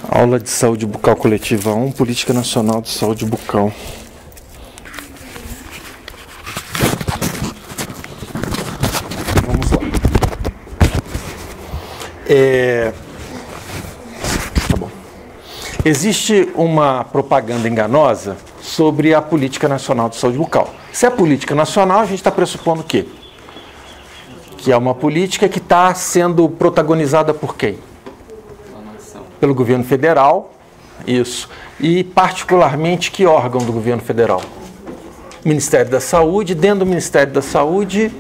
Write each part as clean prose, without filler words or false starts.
Aula de Saúde Bucal Coletiva 1, Política Nacional de Saúde Bucal. Vamos lá. Tá bom. Existe uma propaganda enganosa sobre a Política Nacional de Saúde Bucal. Se é política nacional, a gente está pressupondo o quê? Que é uma política que está sendo protagonizada por quem? Pelo governo federal, isso. E particularmente que órgão do governo federal? Ministério da Saúde. Dentro do Ministério da Saúde,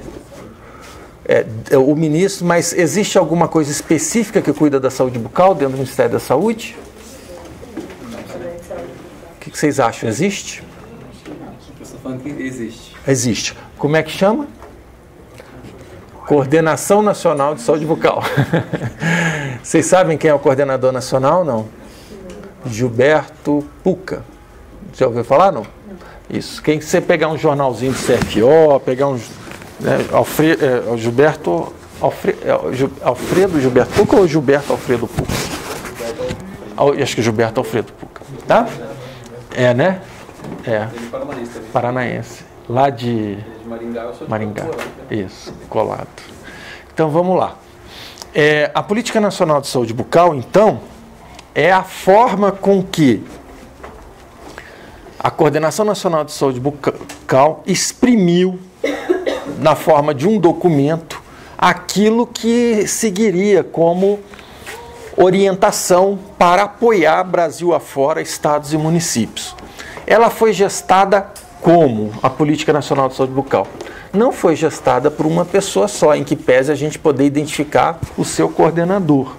o ministro, mas existe alguma coisa específica que cuida da saúde bucal dentro do Ministério da Saúde? O que vocês acham? Existe? Eu estou falando que existe. Existe. Como é que chama? Coordenação Nacional de Saúde Bucal. Vocês sabem quem é o coordenador nacional, não? Gilberto Pucca. Já ouviu falar, não? Isso. Quem você pegar um jornalzinho do CFO, pegar um... Alfredo Gilberto Pucca ou Gilberto Alfredo Pucca? Acho que Gilberto Alfredo Pucca. Tá? É, né? É. Paranaense. Lá de Maringá, eu sou de Maringá. Porto, Isso, colado. Então vamos lá. A Política Nacional de Saúde Bucal, então, é a forma com que a Coordenação Nacional de Saúde Bucal exprimiu, na forma de um documento, aquilo que seguiria como orientação para apoiar Brasil afora, estados e municípios. Ela foi gestada como a Política Nacional de Saúde Bucal? Não foi gestada por uma pessoa só, em que pese a gente poder identificar o seu coordenador,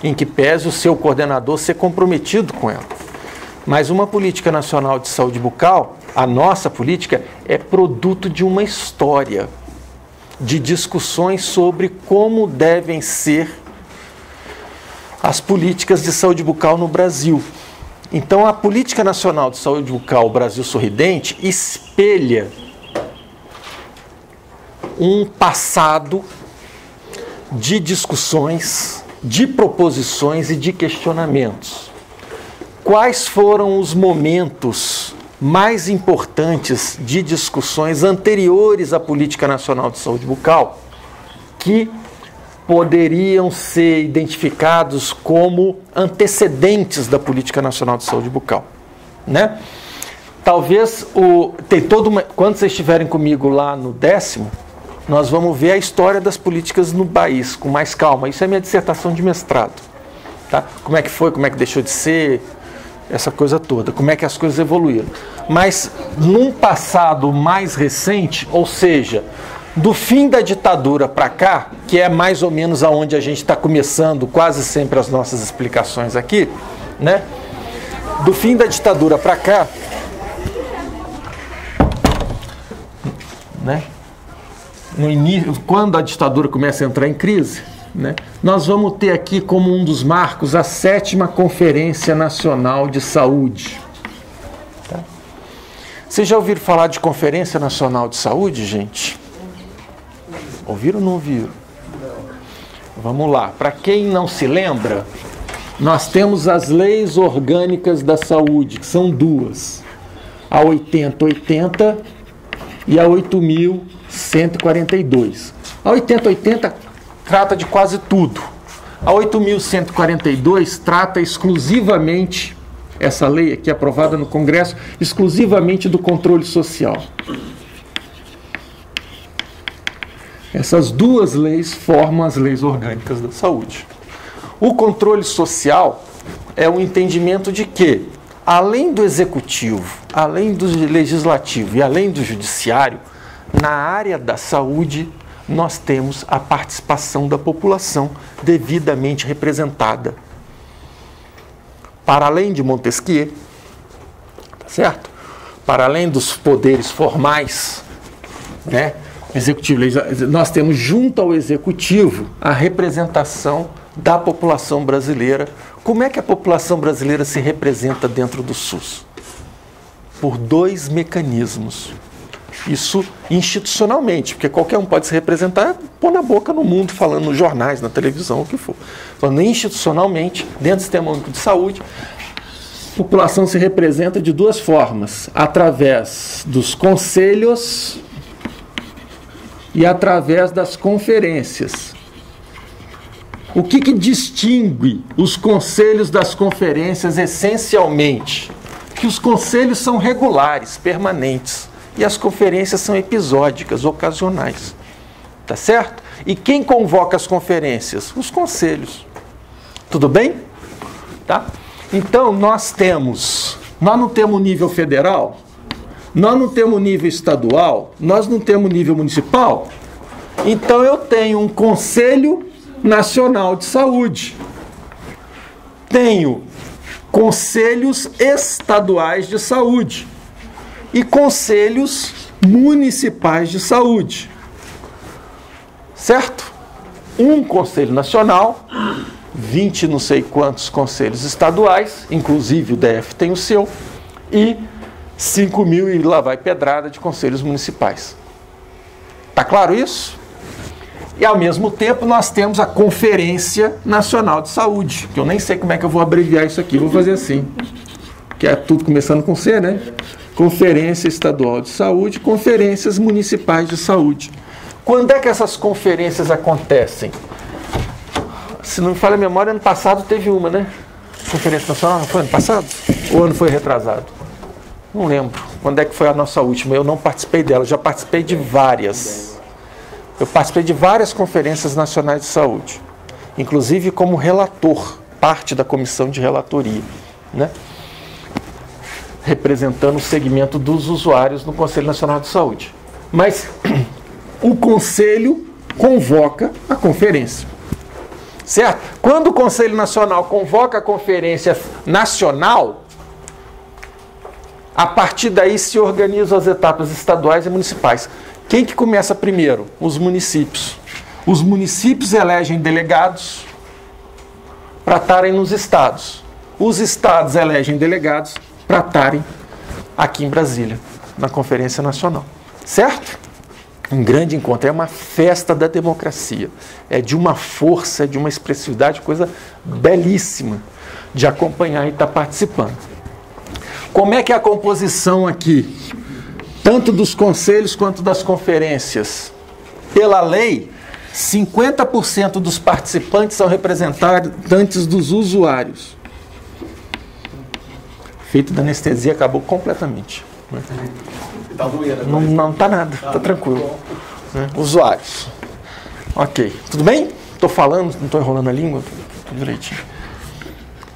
em que pese o seu coordenador ser comprometido com ela. Mas uma Política Nacional de Saúde Bucal, a nossa política, é produto de uma história, de discussões sobre como devem ser as políticas de saúde bucal no Brasil. Então, a Política Nacional de Saúde Bucal Brasil Sorridente espelha um passado de discussões, de proposições e de questionamentos. Quais foram os momentos mais importantes de discussões anteriores à Política Nacional de Saúde Bucal que poderiam ser identificados como antecedentes da Política Nacional de Saúde Bucal, né? Talvez quando vocês estiverem comigo lá no 10º, nós vamos ver a história das políticas no país com mais calma. Isso é minha dissertação de mestrado, tá? Como é que foi, como é que deixou de ser, essa coisa toda, como é que as coisas evoluíram. Mas num passado mais recente, ou seja, do fim da ditadura para cá, que é mais ou menos aonde a gente está começando quase sempre as nossas explicações aqui, né? Do fim da ditadura para cá, né? No início, quando a ditadura começa a entrar em crise, né? Nós vamos ter aqui como um dos marcos a 7ª Conferência Nacional de Saúde. Tá? Vocês já ouviram falar de Conferência Nacional de Saúde, gente? Ouviram ou não ouviram? Vamos lá. Para quem não se lembra, nós temos as leis orgânicas da saúde, que são duas. A 8080 e a 8142. A 8080 trata de quase tudo. A 8142 trata exclusivamente, essa lei aqui aprovada no Congresso, exclusivamente do controle social. Essas duas leis formam as leis orgânicas da saúde. O controle social é o entendimento de que, além do executivo, além do legislativo e além do judiciário, na área da saúde, nós temos a participação da população devidamente representada. Para além de Montesquieu, tá certo? Para além dos poderes formais, né? Executivo, nós temos junto ao executivo a representação da população brasileira. Como é que a população brasileira se representa dentro do SUS? Por dois mecanismos. Isso institucionalmente, porque qualquer um pode se representar, pôr na boca no mundo, falando nos jornais, na televisão, o que for. Falando institucionalmente, dentro do Sistema Único de Saúde, a população se representa de duas formas: através dos conselhos e através das conferências. O que distingue os conselhos das conferências essencialmente? Que os conselhos são regulares, permanentes, e as conferências são episódicas, ocasionais. Tá certo? E quem convoca as conferências? Os conselhos. Tudo bem? Tá? Então, nós não temos nível federal, nós não temos nível estadual, nós não temos nível municipal. Então, eu tenho um Conselho Nacional de Saúde. Tenho conselhos estaduais de saúde e conselhos municipais de saúde. Certo? Um conselho nacional, 20 não sei quantos conselhos estaduais, inclusive o DF tem o seu, e 5.000 e lá vai pedrada de conselhos municipais. Tá claro isso? E ao mesmo tempo nós temos a Conferência Nacional de Saúde, que eu nem sei como é que eu vou abreviar isso aqui, vou fazer assim, que é tudo começando com C, né? Conferência Estadual de Saúde, Conferências Municipais de Saúde. Quando é que essas conferências acontecem? Se não me falha a memória, ano passado teve uma, né? Conferência Nacional, não foi ano passado? Ou ano foi retrasado? Não lembro. Quando é que foi a nossa última? Eu não participei dela, já participei de várias. Eu participei de várias conferências nacionais de saúde, inclusive como relator, parte da comissão de relatoria, né? Representando o segmento dos usuários no Conselho Nacional de Saúde. Mas o Conselho convoca a conferência. Certo? Quando o Conselho Nacional convoca a conferência nacional, a partir daí se organizam as etapas estaduais e municipais. Quem que começa primeiro? Os municípios. Os municípios elegem delegados para estarem nos estados. Os estados elegem delegados para estarem aqui em Brasília, na Conferência Nacional. Certo? Um grande encontro, é uma festa da democracia. É de uma força, é de uma expressividade, coisa belíssima de acompanhar e estar participando. Como é que é a composição aqui? Tanto dos conselhos quanto das conferências. Pela lei, 50% dos participantes são representantes dos usuários. O efeito da anestesia acabou completamente. Né? Não está nada, está tranquilo. Né? Usuários. Ok, tudo bem? Estou falando, não estou enrolando a língua? Tudo direitinho.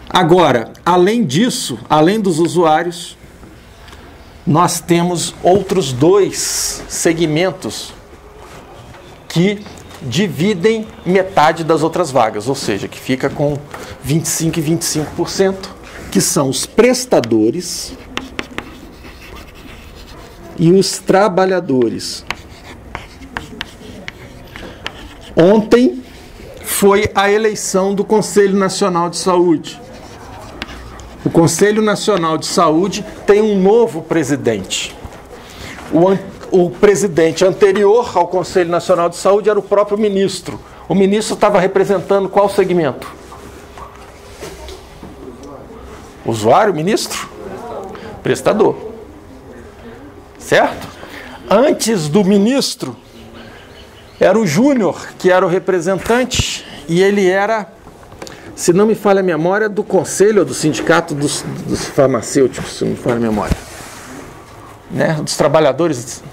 Agora, além disso, além dos usuários, nós temos outros dois segmentos que dividem metade das outras vagas, ou seja, que fica com 25% e 25%, que são os prestadores e os trabalhadores. Ontem foi a eleição do Conselho Nacional de Saúde. O Conselho Nacional de Saúde tem um novo presidente. O presidente anterior ao Conselho Nacional de Saúde era o próprio ministro. O ministro estava representando qual segmento? Usuário, ministro? Prestador. Certo? Antes do ministro, era o Júnior, que era o representante, e ele era, se não me falha a memória, do conselho ou do sindicato dos farmacêuticos, se não me falha a memória. Né? Dos trabalhadores.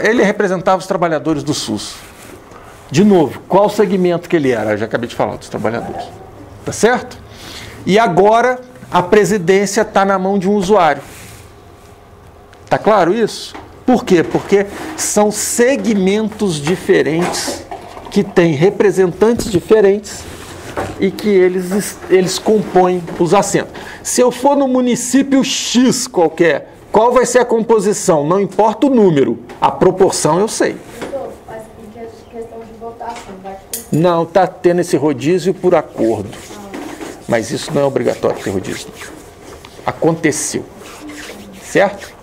Ele representava os trabalhadores do SUS. De novo, qual segmento que ele era? Eu já acabei de falar, dos trabalhadores. Tá certo? E agora a presidência está na mão de um usuário. Tá claro isso? Por quê? Porque são segmentos diferentes que têm representantes diferentes e que eles compõem os assentos. Se eu for no município X qualquer, qual vai ser a composição? Não importa o número, a proporção eu sei. Mas em questão de votação, vai ter... Não, está tendo esse rodízio por acordo. Mas isso não é obrigatório ter rodízio. Aconteceu. Certo?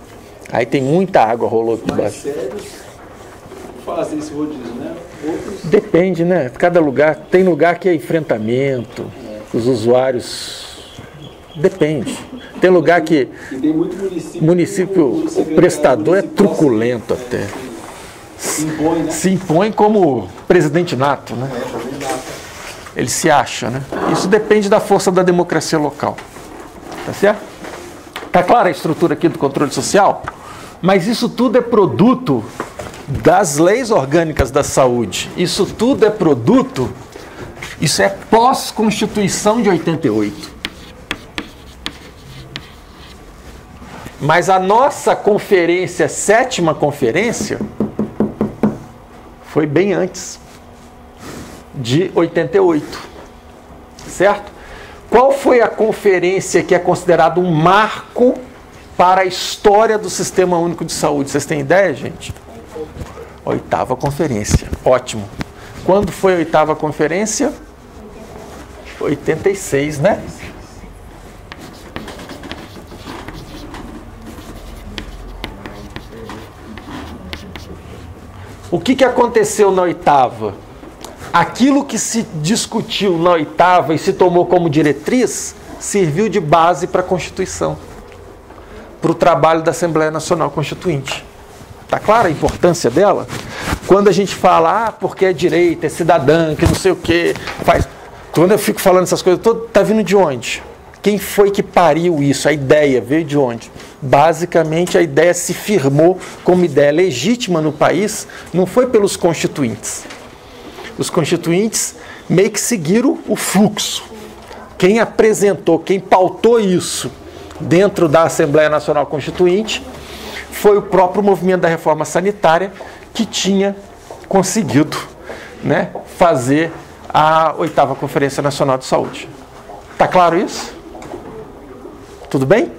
Aí tem muita água rolou aqui Mais embaixo. sérios fazem esse rodízio, né? Outros Depende, né? Cada lugar, tem lugar que é enfrentamento, os usuários. Depende. Tem lugar que e tem muito o secretário prestador é municipal truculento até. se impõe, né? Se impõe como presidente nato, né? Ele se acha, né? Isso depende da força da democracia local. Tá certo? Tá clara a estrutura aqui do controle social? Mas isso tudo é produto das leis orgânicas da saúde. Isso tudo é produto, isso é pós-Constituição de 88. Mas a nossa conferência, 7ª conferência, foi bem antes de 88, certo? Qual foi a conferência que é considerada um marco para a história do Sistema Único de Saúde? Vocês têm ideia, gente? 8ª conferência, ótimo. Quando foi a 8ª conferência? 86, né? O que aconteceu na 8ª? Aquilo que se discutiu na 8ª e se tomou como diretriz, serviu de base para a Constituição, para o trabalho da Assembleia Nacional Constituinte. Está clara a importância dela? Quando a gente fala, porque é direita, é cidadã, que não sei o quê, faz... Quando eu fico falando essas coisas todas, está vindo de onde? Quem foi que pariu isso? A ideia veio de onde? Basicamente, a ideia se firmou como ideia legítima no país, não foi pelos constituintes. Os constituintes meio que seguiram o fluxo. Quem apresentou, quem pautou isso dentro da Assembleia Nacional Constituinte foi o próprio movimento da reforma sanitária que tinha conseguido, né, fazer a 8ª Conferência Nacional de Saúde. Está claro isso? Tudo bem?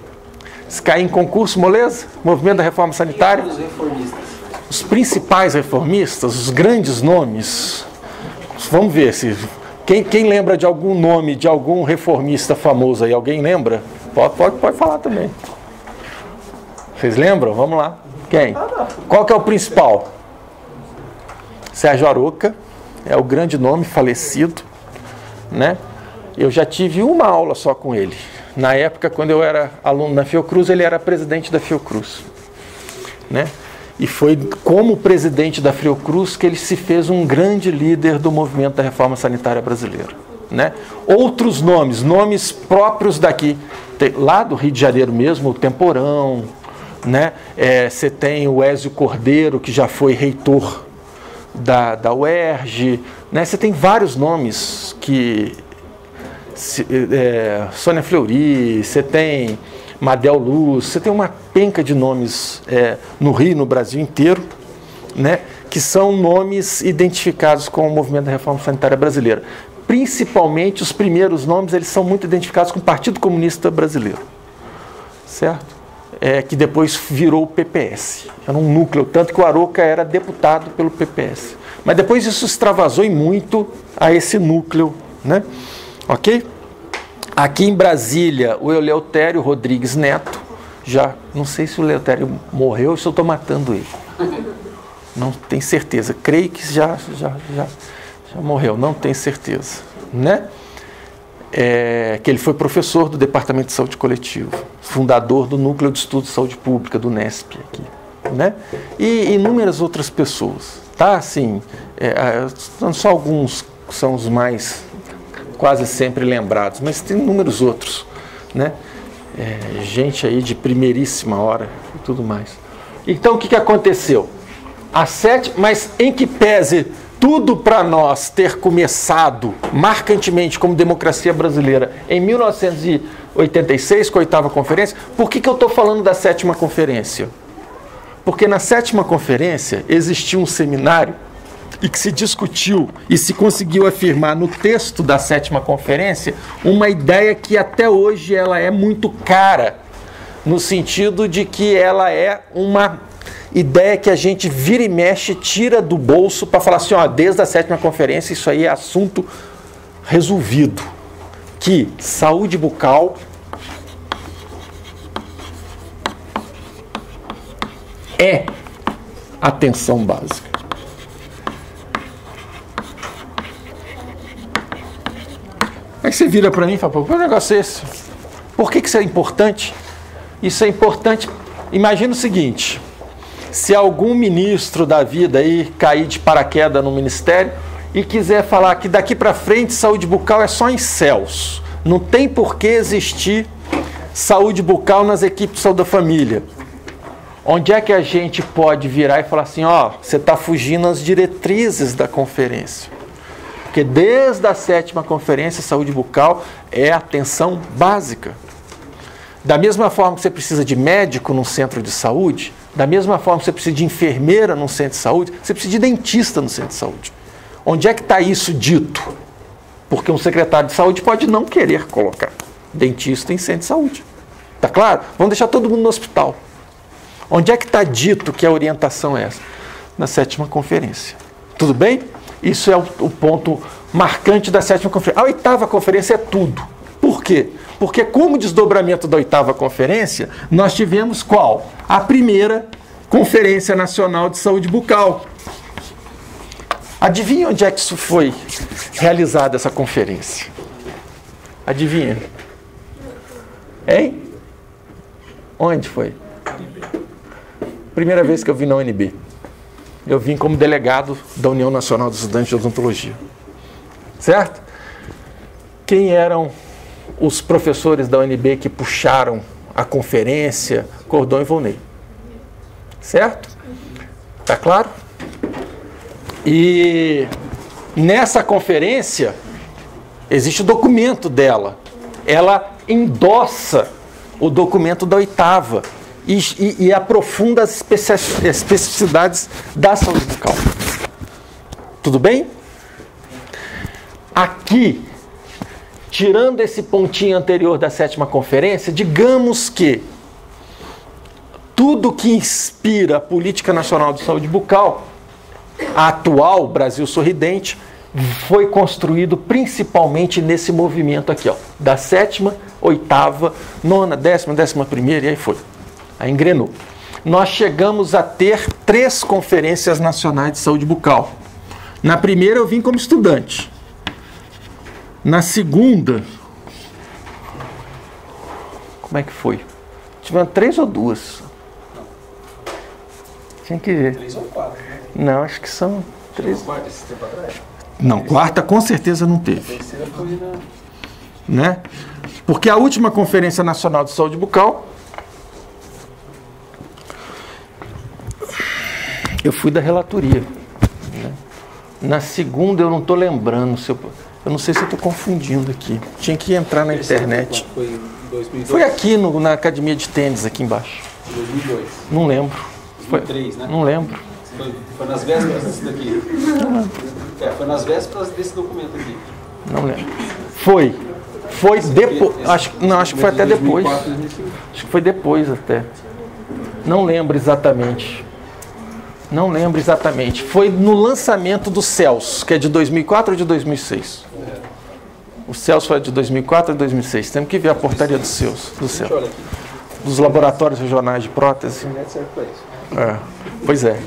Se cair em concurso, moleza? Movimento da reforma sanitária? Os reformistas. Os principais reformistas, os grandes nomes. Vamos ver se... Quem lembra de algum nome de algum reformista famoso aí? Alguém lembra? Pode falar também. Vocês lembram? Vamos lá. Quem? Qual que é o principal? Sérgio Aroca. É o grande nome, falecido, né? Eu já tive uma aula só com ele. Na época, quando eu era aluno da Fiocruz, ele era presidente da Fiocruz, né? E foi como presidente da Fiocruz que ele se fez um grande líder do movimento da reforma sanitária brasileira, né? Outros nomes próprios daqui, lá do Rio de Janeiro mesmo, o Temporão, né? Você tem o Ézio Cordeiro, que já foi reitor da UERJ, né? Você tem vários nomes que... Sônia Fleury, você tem Madel Luz, você tem uma penca de nomes no Rio, no Brasil inteiro, né? Que são nomes identificados com o movimento da reforma sanitária brasileira. Principalmente os primeiros nomes, eles são muito identificados com o Partido Comunista Brasileiro, certo? Que depois virou o PPS. Era um núcleo, tanto que o Aroca era deputado pelo PPS. Mas depois isso extravasou muito a esse núcleo, né? Ok? Aqui em Brasília, o Eleutério Rodrigues Neto, já, não sei se o Eleutério morreu ou se eu estou matando ele. Não tenho certeza. Creio que já morreu, não tenho certeza, né? Que ele foi professor do Departamento de Saúde Coletivo, fundador do Núcleo de Estudo de Saúde Pública, do NESP, aqui, né? E inúmeras outras pessoas, tá? Assim, só alguns são os mais quase sempre lembrados, mas tem inúmeros outros, né? Gente aí de primeiríssima hora e tudo mais. Então, o que aconteceu? Mas em que pese tudo para nós ter começado marcantemente como democracia brasileira em 1986, com a 8ª conferência, por que eu estou falando da 7ª conferência? Porque na 7ª conferência existiu um seminário e que se discutiu e se conseguiu afirmar no texto da 7ª conferência uma ideia que até hoje ela é muito cara, no sentido de que ela é uma ideia que a gente vira e mexe, tira do bolso para falar assim, ó, desde a 7ª conferência isso aí é assunto resolvido, que saúde bucal é atenção básica. Aí você vira para mim e fala, pô, que negócio é esse? Por que isso é importante? Isso é importante. Imagina o seguinte, se algum ministro da vida aí cair de paraquedas no ministério e quiser falar que daqui para frente saúde bucal é só em céus, não tem por que existir saúde bucal nas equipes de saúde da família. Onde é que a gente pode virar e falar assim, ó, você está fugindo às diretrizes da conferência? Porque desde a 7ª conferência, saúde bucal é atenção básica. Da mesma forma que você precisa de médico num centro de saúde, da mesma forma que você precisa de enfermeira num centro de saúde, você precisa de dentista no centro de saúde. Onde é que está isso dito? Porque um secretário de saúde pode não querer colocar dentista em centro de saúde. Tá claro? Vamos deixar todo mundo no hospital. Onde é que está dito que a orientação é essa? Na 7ª conferência. Tudo bem? Isso é o ponto marcante da 7ª conferência. A 8ª conferência é tudo. Por quê? Porque como desdobramento da 8ª conferência, nós tivemos qual? A primeira Conferência Nacional de Saúde Bucal. Adivinha onde é que isso foi realizada, essa conferência? Adivinha? Hein? Onde foi? Primeira vez que eu vim na UNB. Eu vim como delegado da União Nacional dos Estudantes de Odontologia. Certo? Quem eram os professores da UNB que puxaram a conferência Cordon e Volney? Certo? Tá claro? E nessa conferência existe o documento dela. Ela endossa o documento da 8ª. E aprofunda as especificidades da saúde bucal. Tudo bem? Aqui, tirando esse pontinho anterior da 7ª conferência, digamos que tudo que inspira a Política Nacional de Saúde Bucal, a atual Brasil Sorridente, foi construído principalmente nesse movimento aqui, ó, da 7ª, 8ª, 9ª, 10ª, 11ª e aí foi. Aí engrenou. Nós chegamos a ter 3 conferências nacionais de saúde bucal. Na primeira eu vim como estudante. Na segunda, como é que foi? Tiveram 3 ou 2? Tinha que ver. 3 ou 4, né? Não, acho que são 3. Quarta esse tempo atrás? Não, quarta com certeza não teve. A terceira foi Né? Porque a última Conferência Nacional de Saúde Bucal, eu fui da relatoria. Né? Na segunda eu não estou lembrando. Eu não sei se eu estou confundindo aqui. Tinha que entrar na internet. Foi em 2002? Foi aqui na academia de tênis, aqui embaixo. 2002. Não lembro. 2003, né? Não lembro. Foi nas vésperas desse daqui. Foi nas vésperas desse documento aqui. Não lembro. Foi depois. Acho que foi até depois. 2004, 2005. Acho que foi depois até. Não lembro exatamente. Não lembro exatamente. Foi no lançamento do CELS, que é de 2004 ou de 2006? O CELS foi de 2004 ou de 2006? Temos que ver a portaria do CELS. Olha aqui. Dos laboratórios regionais de prótese. A internet serve para isso. É, pois é.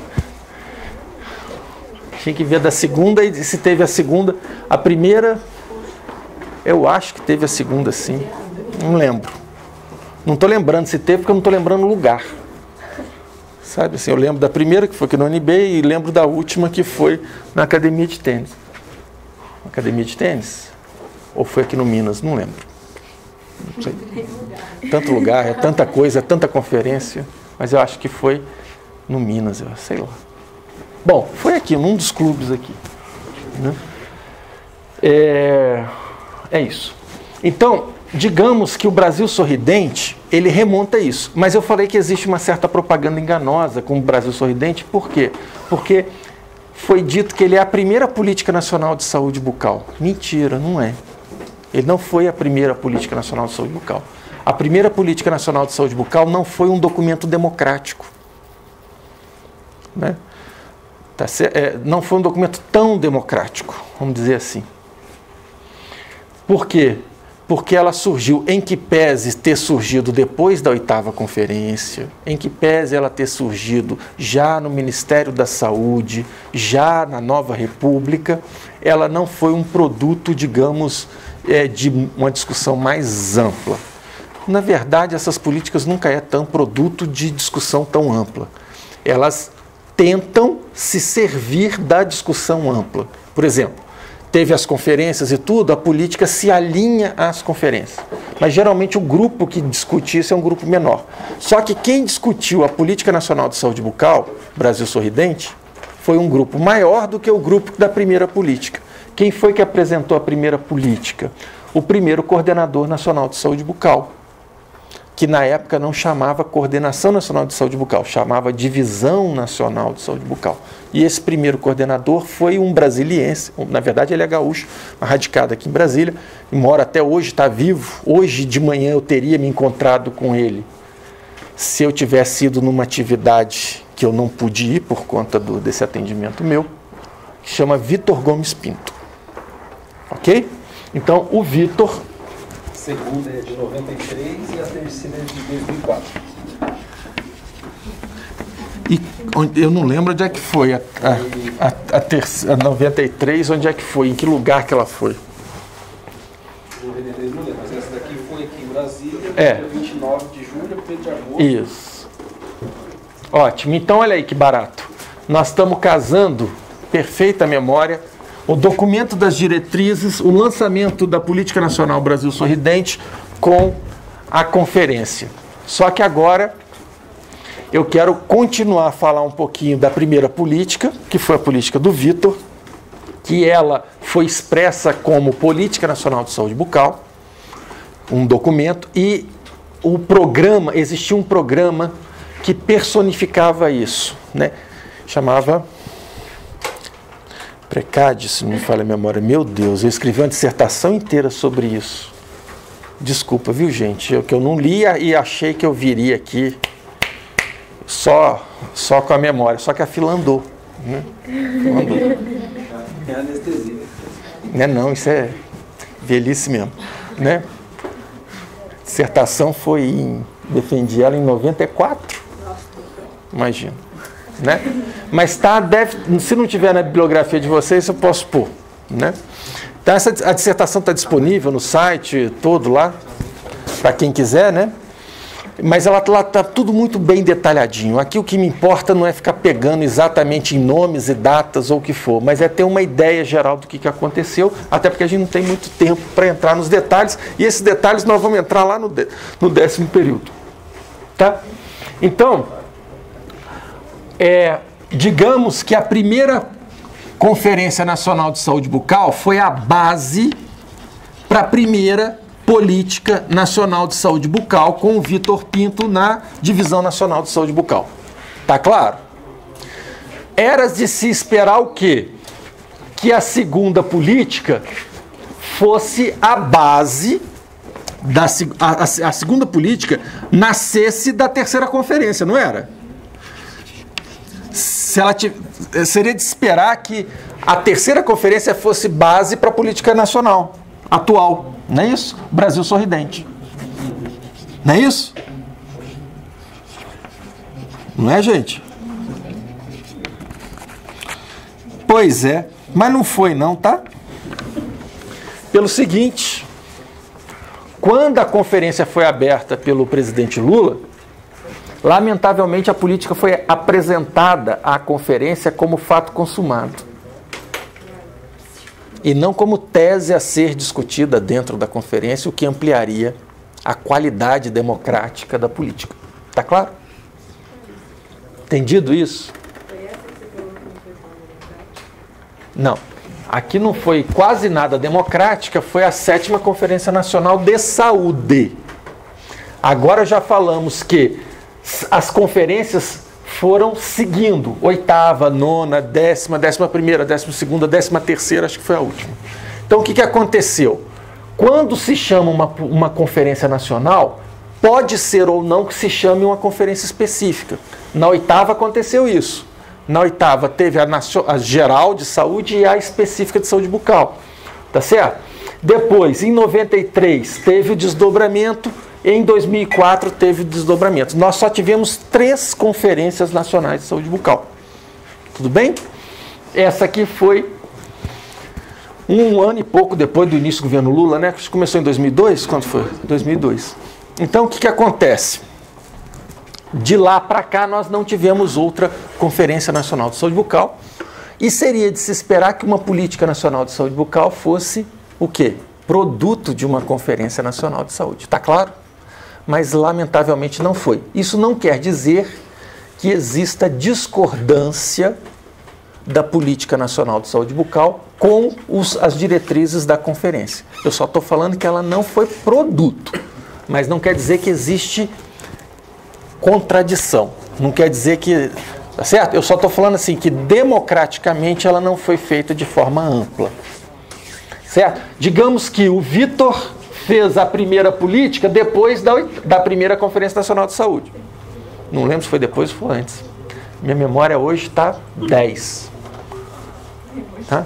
Tinha que ver da segunda e se teve a segunda. A primeira, eu acho que teve a segunda, sim. Não lembro. Não estou lembrando se teve, porque eu não estou lembrando o lugar. Sabe assim, eu lembro da primeira, que foi aqui no UNB, e lembro da última, que foi na academia de tênis. Academia de tênis? Ou foi aqui no Minas? Não lembro. Não sei. Tanto lugar, é tanta coisa, é tanta conferência, mas eu acho que foi no Minas, eu sei lá. Bom, foi aqui, num dos clubes aqui. Né? É isso. Então, digamos que o Brasil Sorridente, ele remonta a isso. Mas eu falei que existe uma certa propaganda enganosa com o Brasil Sorridente. Por quê? Porque foi dito que ele é a primeira política nacional de saúde bucal. Mentira, não é. Ele não foi a primeira política nacional de saúde bucal. A primeira política nacional de saúde bucal não foi um documento democrático. Né? Não foi um documento tão democrático, vamos dizer assim. Por quê? porque ela surgiu, em que pese ter surgido depois da 8ª conferência, em que pese ela ter surgido já no Ministério da Saúde, já na Nova República, ela não foi um produto, digamos, de uma discussão mais ampla. Na verdade, essas políticas nunca é tão produto de discussão tão ampla. Elas tentam se servir da discussão ampla. Por exemplo, teve as conferências e tudo, a política se alinha às conferências. Mas geralmente o grupo que discute isso é um grupo menor. Só que quem discutiu a Política Nacional de Saúde Bucal, Brasil Sorridente, foi um grupo maior do que o grupo da primeira política. Quem foi que apresentou a primeira política? O primeiro coordenador nacional de saúde bucal, que na época não chamava Coordenação Nacional de Saúde Bucal, chamava Divisão Nacional de Saúde Bucal. E esse primeiro coordenador foi um brasiliense, na verdade ele é gaúcho, radicado aqui em Brasília, e mora até hoje, está vivo. Hoje de manhã eu teria me encontrado com ele, se eu tivesse ido numa atividade que eu não pude ir por conta desse atendimento meu, que chama Vitor Gomes Pinto. Ok? Então, o Vitor... A segunda é de 93 e a terceira é de 2004. E eu não lembro onde é que foi a 93, onde é que foi, em que lugar que ela foi. 93 não lembro, mas essa daqui foi aqui em Brasília, dia 29 de julho a 1 de agosto. Isso. Ótimo, então olha aí que barato. Nós estamos casando, perfeita memória, o documento das diretrizes, o lançamento da Política Nacional Brasil Sorridente com a conferência. Só que agora eu quero continuar a falar um pouquinho da primeira política, que foi a política do Vitor, que ela foi expressa como Política Nacional de Saúde Bucal, um documento, e o programa, existia um programa que personificava isso, né? Chamava Precade, se não me falha a memória. Meu Deus, eu escrevi uma dissertação inteira sobre isso. Desculpa, viu, gente? Que eu não li e achei que eu viria aqui só com a memória, só que a fila andou. Né? É anestesia. Não, isso é velhice mesmo. Né? Dissertação defendi ela em 94. Imagina. Né? Mas se não tiver na bibliografia de vocês, eu posso pôr. Né? Então, a dissertação está disponível no site todo lá, para quem quiser, né? Mas ela está tudo muito bem detalhadinho. Aqui o que me importa não é ficar pegando exatamente em nomes e datas ou o que for, mas é ter uma ideia geral do que aconteceu, até porque a gente não tem muito tempo para entrar nos detalhes, e esses detalhes nós vamos entrar lá no 10º período. Tá? Então, digamos que a primeira Conferência Nacional de Saúde Bucal foi a base para a primeira Política Nacional de Saúde Bucal, com o Vitor Pinto na Divisão Nacional de Saúde Bucal. Tá claro? Era de se esperar o quê? Que a segunda política fosse a base, a segunda política nascesse da terceira conferência, não era? Seria de esperar que a terceira conferência fosse base para a política nacional atual, não é isso? Brasil Sorridente. Não é isso? Não é, gente? Pois é, mas não foi não, tá? Pelo seguinte, quando a conferência foi aberta pelo presidente Lula, lamentavelmente a política foi apresentada à conferência como fato consumado e não como tese a ser discutida dentro da conferência, o que ampliaria a qualidade democrática da política. Tá claro? Entendido isso? Não. Aqui não foi quase nada democrática, foi a 7ª Conferência Nacional de Saúde. Agora já falamos que as conferências foram seguindo, 8ª, 9ª, 10ª, 11ª, 12ª, 13ª, acho que foi a última. Então o que aconteceu? Quando se chama uma conferência nacional, pode ser ou não que se chame uma conferência específica. Na 8ª aconteceu isso. Na 8ª teve a geral de saúde e a específica de saúde bucal. Tá certo? Depois, em 93, teve o desdobramento. Em 2004, teve o desdobramento. Nós só tivemos 3 conferências nacionais de saúde bucal. Tudo bem? Essa aqui foi um ano e pouco depois do início do governo Lula, né? Começou em 2002? Quando foi? 2002. Então, o que acontece? De lá para cá, nós não tivemos outra Conferência Nacional de Saúde Bucal. E seria de se esperar que uma Política Nacional de Saúde Bucal fosse o quê? Produto de uma Conferência Nacional de Saúde. Está claro? Mas, lamentavelmente, não foi. Isso não quer dizer que exista discordância da Política Nacional de Saúde Bucal com as diretrizes da conferência. Eu só estou falando que ela não foi produto, mas não quer dizer que existe contradição. Não quer dizer que... Tá certo? Eu só estou falando assim que democraticamente ela não foi feita de forma ampla. Certo? Digamos que o Vitor fez a primeira política depois da primeira Conferência Nacional de Saúde. Não lembro se foi depois ou foi antes. Minha memória hoje está 10. Tá?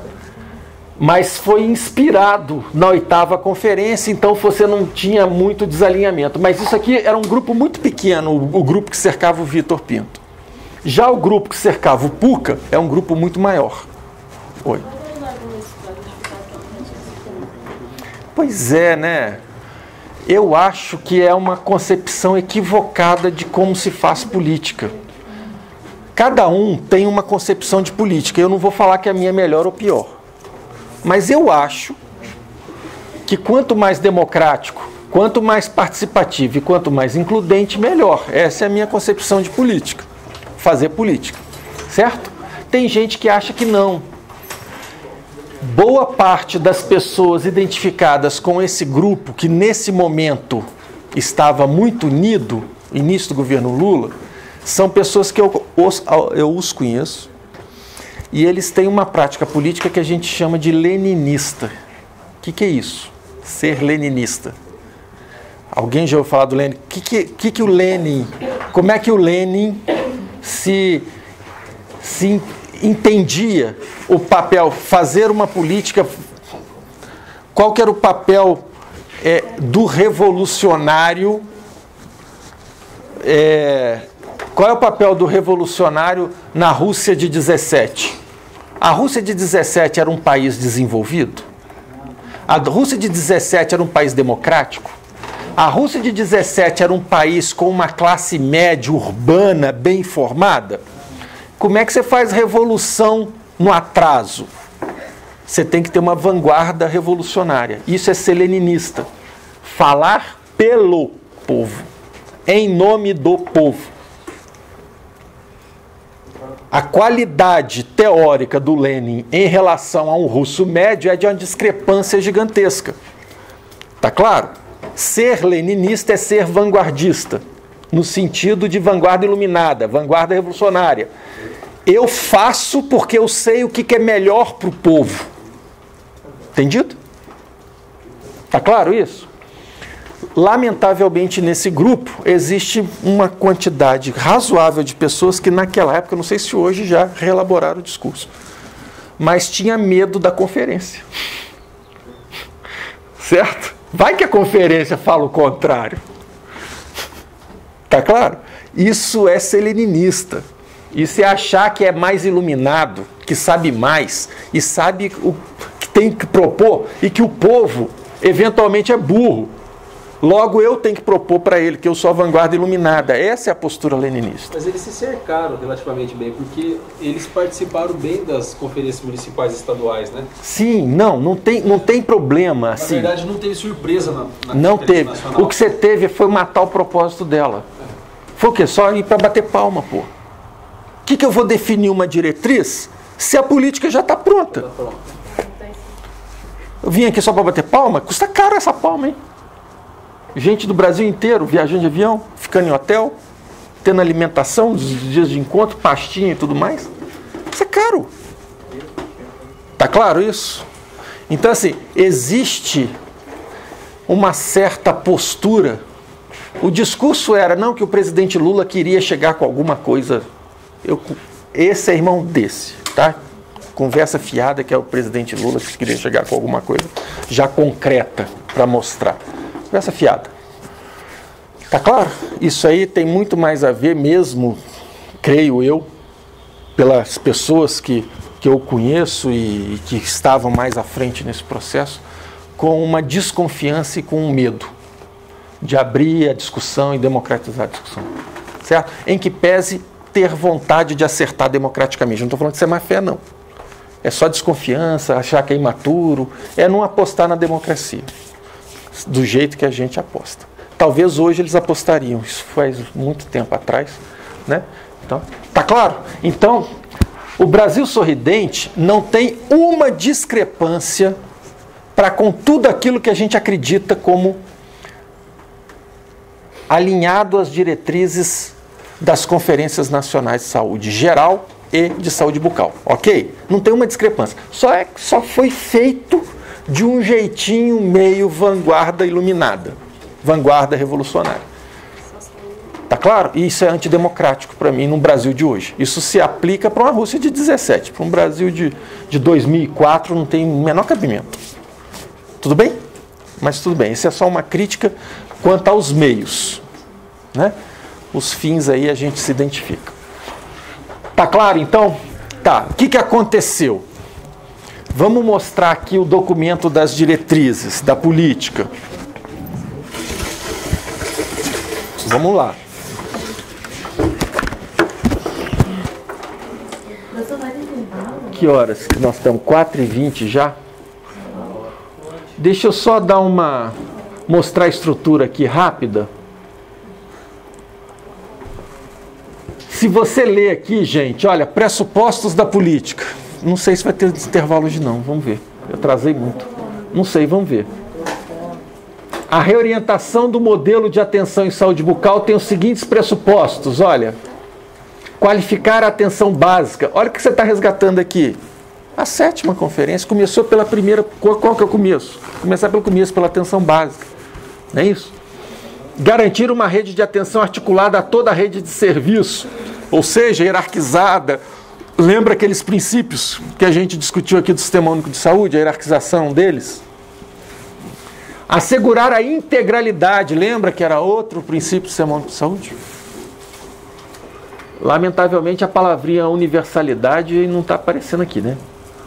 Mas foi inspirado na 8ª conferência, então você não tinha muito desalinhamento. Mas isso aqui era um grupo muito pequeno, o grupo que cercava o Vitor Pinto. Já o grupo que cercava o Puca é um grupo muito maior. Oi. Pois é, né? Eu acho que é uma concepção equivocada de como se faz política. Cada um tem uma concepção de política. Eu não vou falar que a minha é melhor ou pior. Mas eu acho que quanto mais democrático, quanto mais participativo e quanto mais includente, melhor. Essa é a minha concepção de política. Fazer política. Certo? Tem gente que acha que não. Boa parte das pessoas identificadas com esse grupo, que nesse momento estava muito unido, início do governo Lula, são pessoas que eu os conheço, e eles têm uma prática política que a gente chama de leninista. O que é isso? Ser leninista. Alguém já ouviu falar do Lenin? Que o Lenin, como é que o Lenin se entendia o papel, fazer uma política, qual que era o papel do revolucionário, qual é o papel do revolucionário na Rússia de 17? A Rússia de 17 era um país desenvolvido? A Rússia de 17 era um país democrático? A Rússia de 17 era um país com uma classe média urbana bem formada? Como é que você faz revolução no atraso? Você tem que ter uma vanguarda revolucionária. Isso é ser leninista. Falar pelo povo, em nome do povo. A qualidade teórica do Lenin em relação a um russo médio é de uma discrepância gigantesca. Tá claro? Ser leninista é ser vanguardista, no sentido de vanguarda iluminada, vanguarda revolucionária. Eu faço porque eu sei o que é melhor para o povo. Entendido? Tá claro isso? Lamentavelmente, nesse grupo, existe uma quantidade razoável de pessoas que naquela época, não sei se hoje já reelaboraram o discurso, mas tinha medo da conferência. Certo? Vai que a conferência fala o contrário. Tá claro? Isso é ser leninista. Isso é achar que é mais iluminado, que sabe mais, e sabe o que tem que propor, e que o povo, eventualmente, é burro. Logo, eu tenho que propor para ele que eu sou a vanguarda iluminada. Essa é a postura leninista. Mas eles se cercaram relativamente bem, porque eles participaram bem das conferências municipais e estaduais, né? Sim, não tem problema. Na assim. verdade, não teve surpresa na Não teve. nacional. O que você teve foi matar o propósito dela. Foi o quê? Só ir para bater palma, pô. O que eu vou definir uma diretriz se a política já está pronta? Eu vim aqui só para bater palma? Custa caro essa palma, hein? Gente do Brasil inteiro viajando de avião, ficando em hotel, tendo alimentação, dias de encontro, pastinha e tudo mais. Isso é caro. Tá claro isso? Então, assim, existe uma certa postura. O discurso era, não, que o presidente Lula queria chegar com alguma coisa. Esse é irmão desse, tá? conversa fiada, que é o presidente Lula, que queria chegar com alguma coisa já concreta para mostrar. Conversa fiada. Tá claro? Isso aí tem muito mais a ver mesmo, creio eu, pelas pessoas que eu conheço e que estavam mais à frente nesse processo, com uma desconfiança e com um medo de abrir a discussão e democratizar a discussão. Certo? Em que pese ter vontade de acertar democraticamente. Não estou falando que isso é má fé, não. É só desconfiança, achar que é imaturo, é não apostar na democracia, do jeito que a gente aposta. Talvez hoje eles apostariam, isso faz muito tempo atrás, né? Então, tá claro? Então, o Brasil Sorridente não tem uma discrepância para com tudo aquilo que a gente acredita como alinhado às diretrizes das conferências nacionais de saúde geral e de saúde bucal, ok? Não tem uma discrepância. Só foi feito de um jeitinho meio vanguarda iluminada, vanguarda revolucionária. Tá claro? E isso é antidemocrático para mim no Brasil de hoje. Isso se aplica para uma Rússia de 17, para um Brasil de 2004 não tem o menor cabimento. Tudo bem? Mas tudo bem, isso é só uma crítica quanto aos meios, né? Os fins aí a gente se identifica. Tá claro, então? Tá, o que aconteceu? Vamos mostrar aqui o documento das diretrizes da política. Vamos lá. Que horas que nós estamos? 4h20 já? Deixa eu só mostrar a estrutura aqui rápida. Se você ler aqui, gente, olha, pressupostos da política. Não sei se vai ter intervalo hoje não, vamos ver. Eu atrasei muito. Não sei, vamos ver. A reorientação do modelo de atenção em saúde bucal tem os seguintes pressupostos, olha. Qualificar a atenção básica. Olha o que você está resgatando aqui. A 7ª conferência começou pela primeira... Qual que é o começo? Começar pelo começo, pela atenção básica. Não é isso? Garantir uma rede de atenção articulada a toda a rede de serviço, ou seja, hierarquizada. Lembra aqueles princípios que a gente discutiu aqui do Sistema Único de Saúde, a hierarquização deles? Assegurar a integralidade, lembra que era outro princípio do Sistema Único de Saúde? Lamentavelmente a palavrinha universalidade não está aparecendo aqui, né?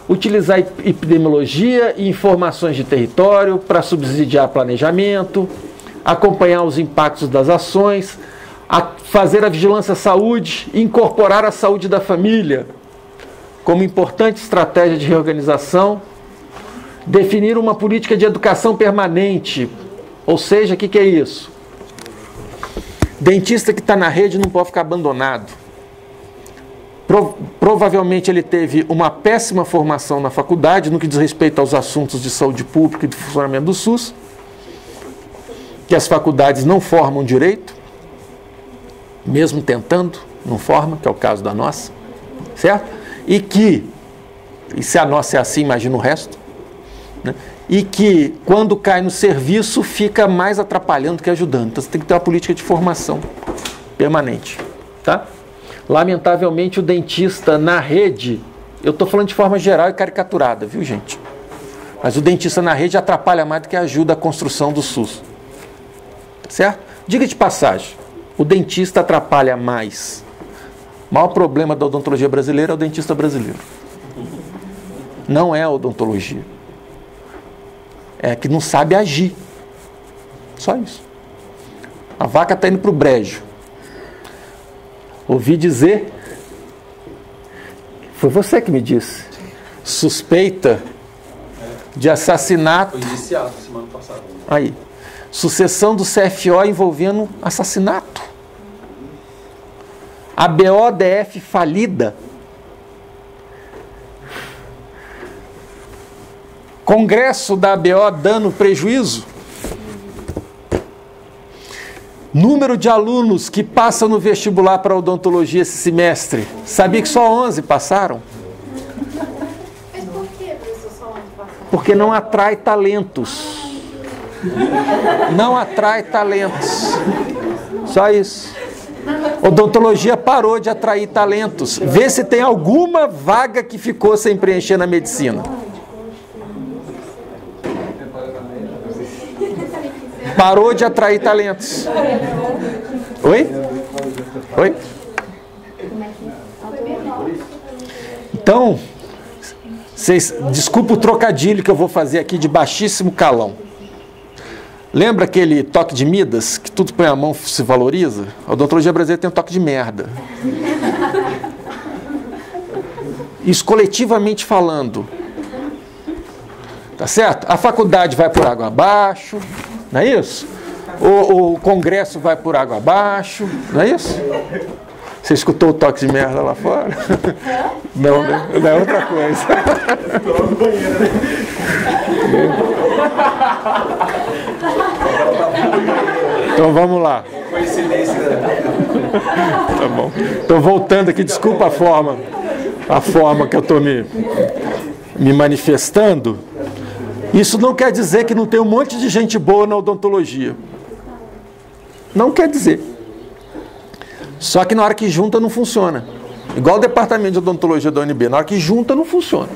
Utilizar epidemiologia e informações de território para subsidiar planejamento, acompanhar os impactos das ações, fazer a vigilância à saúde, incorporar a saúde da família como importante estratégia de reorganização, definir uma política de educação permanente, ou seja, o que é isso? Dentista que está na rede não pode ficar abandonado. Provavelmente ele teve uma péssima formação na faculdade no que diz respeito aos assuntos de saúde pública e de funcionamento do SUS, que as faculdades não formam direito, mesmo tentando, não formam, que é o caso da nossa, certo? E se a nossa é assim, imagina o resto, né? E que quando cai no serviço fica mais atrapalhando do que ajudando. Então você tem que ter uma política de formação permanente, tá? Lamentavelmente o dentista na rede, eu estou falando de forma geral e caricaturada, viu gente? Mas o dentista na rede atrapalha mais do que ajuda a construção do SUS. Certo? Diga de passagem, o dentista atrapalha mais. O maior problema da odontologia brasileira é o dentista brasileiro. Não é a odontologia. É que não sabe agir. Só isso. A vaca está indo para o brejo. Ouvi dizer, foi você que me disse, suspeita de assassinato. Foi iniciado semana passada. Aí. Sucessão do CFO envolvendo assassinato. A BODF falida. Congresso da ABO dando prejuízo. Número de alunos que passam no vestibular para odontologia esse semestre. Sabia que só 11 passaram? Mas por que, professor, só 11 passaram? Porque não atrai talentos. Não atrai talentos. Só isso. Odontologia parou de atrair talentos. Vê se tem alguma vaga que ficou sem preencher na medicina. Parou de atrair talentos. Oi? Oi? Então, desculpa o trocadilho que eu vou fazer aqui de baixíssimo calão. Lembra aquele toque de Midas, que tudo põe a mão se valoriza? A odontologia brasileira tem um toque de merda. Isso coletivamente falando. Tá certo? A faculdade vai por água abaixo, não é isso? O Congresso vai por água abaixo, não é isso? Você escutou o toque de merda lá fora? Não, né? Não é outra coisa. Então vamos lá. Tá bom. Estou voltando aqui, desculpa a forma que eu estou me manifestando. Isso não quer dizer que não tem um monte de gente boa na odontologia. Não quer dizer. Só que na hora que junta não funciona. Igual o departamento de odontologia da UNB, na hora que junta não funciona.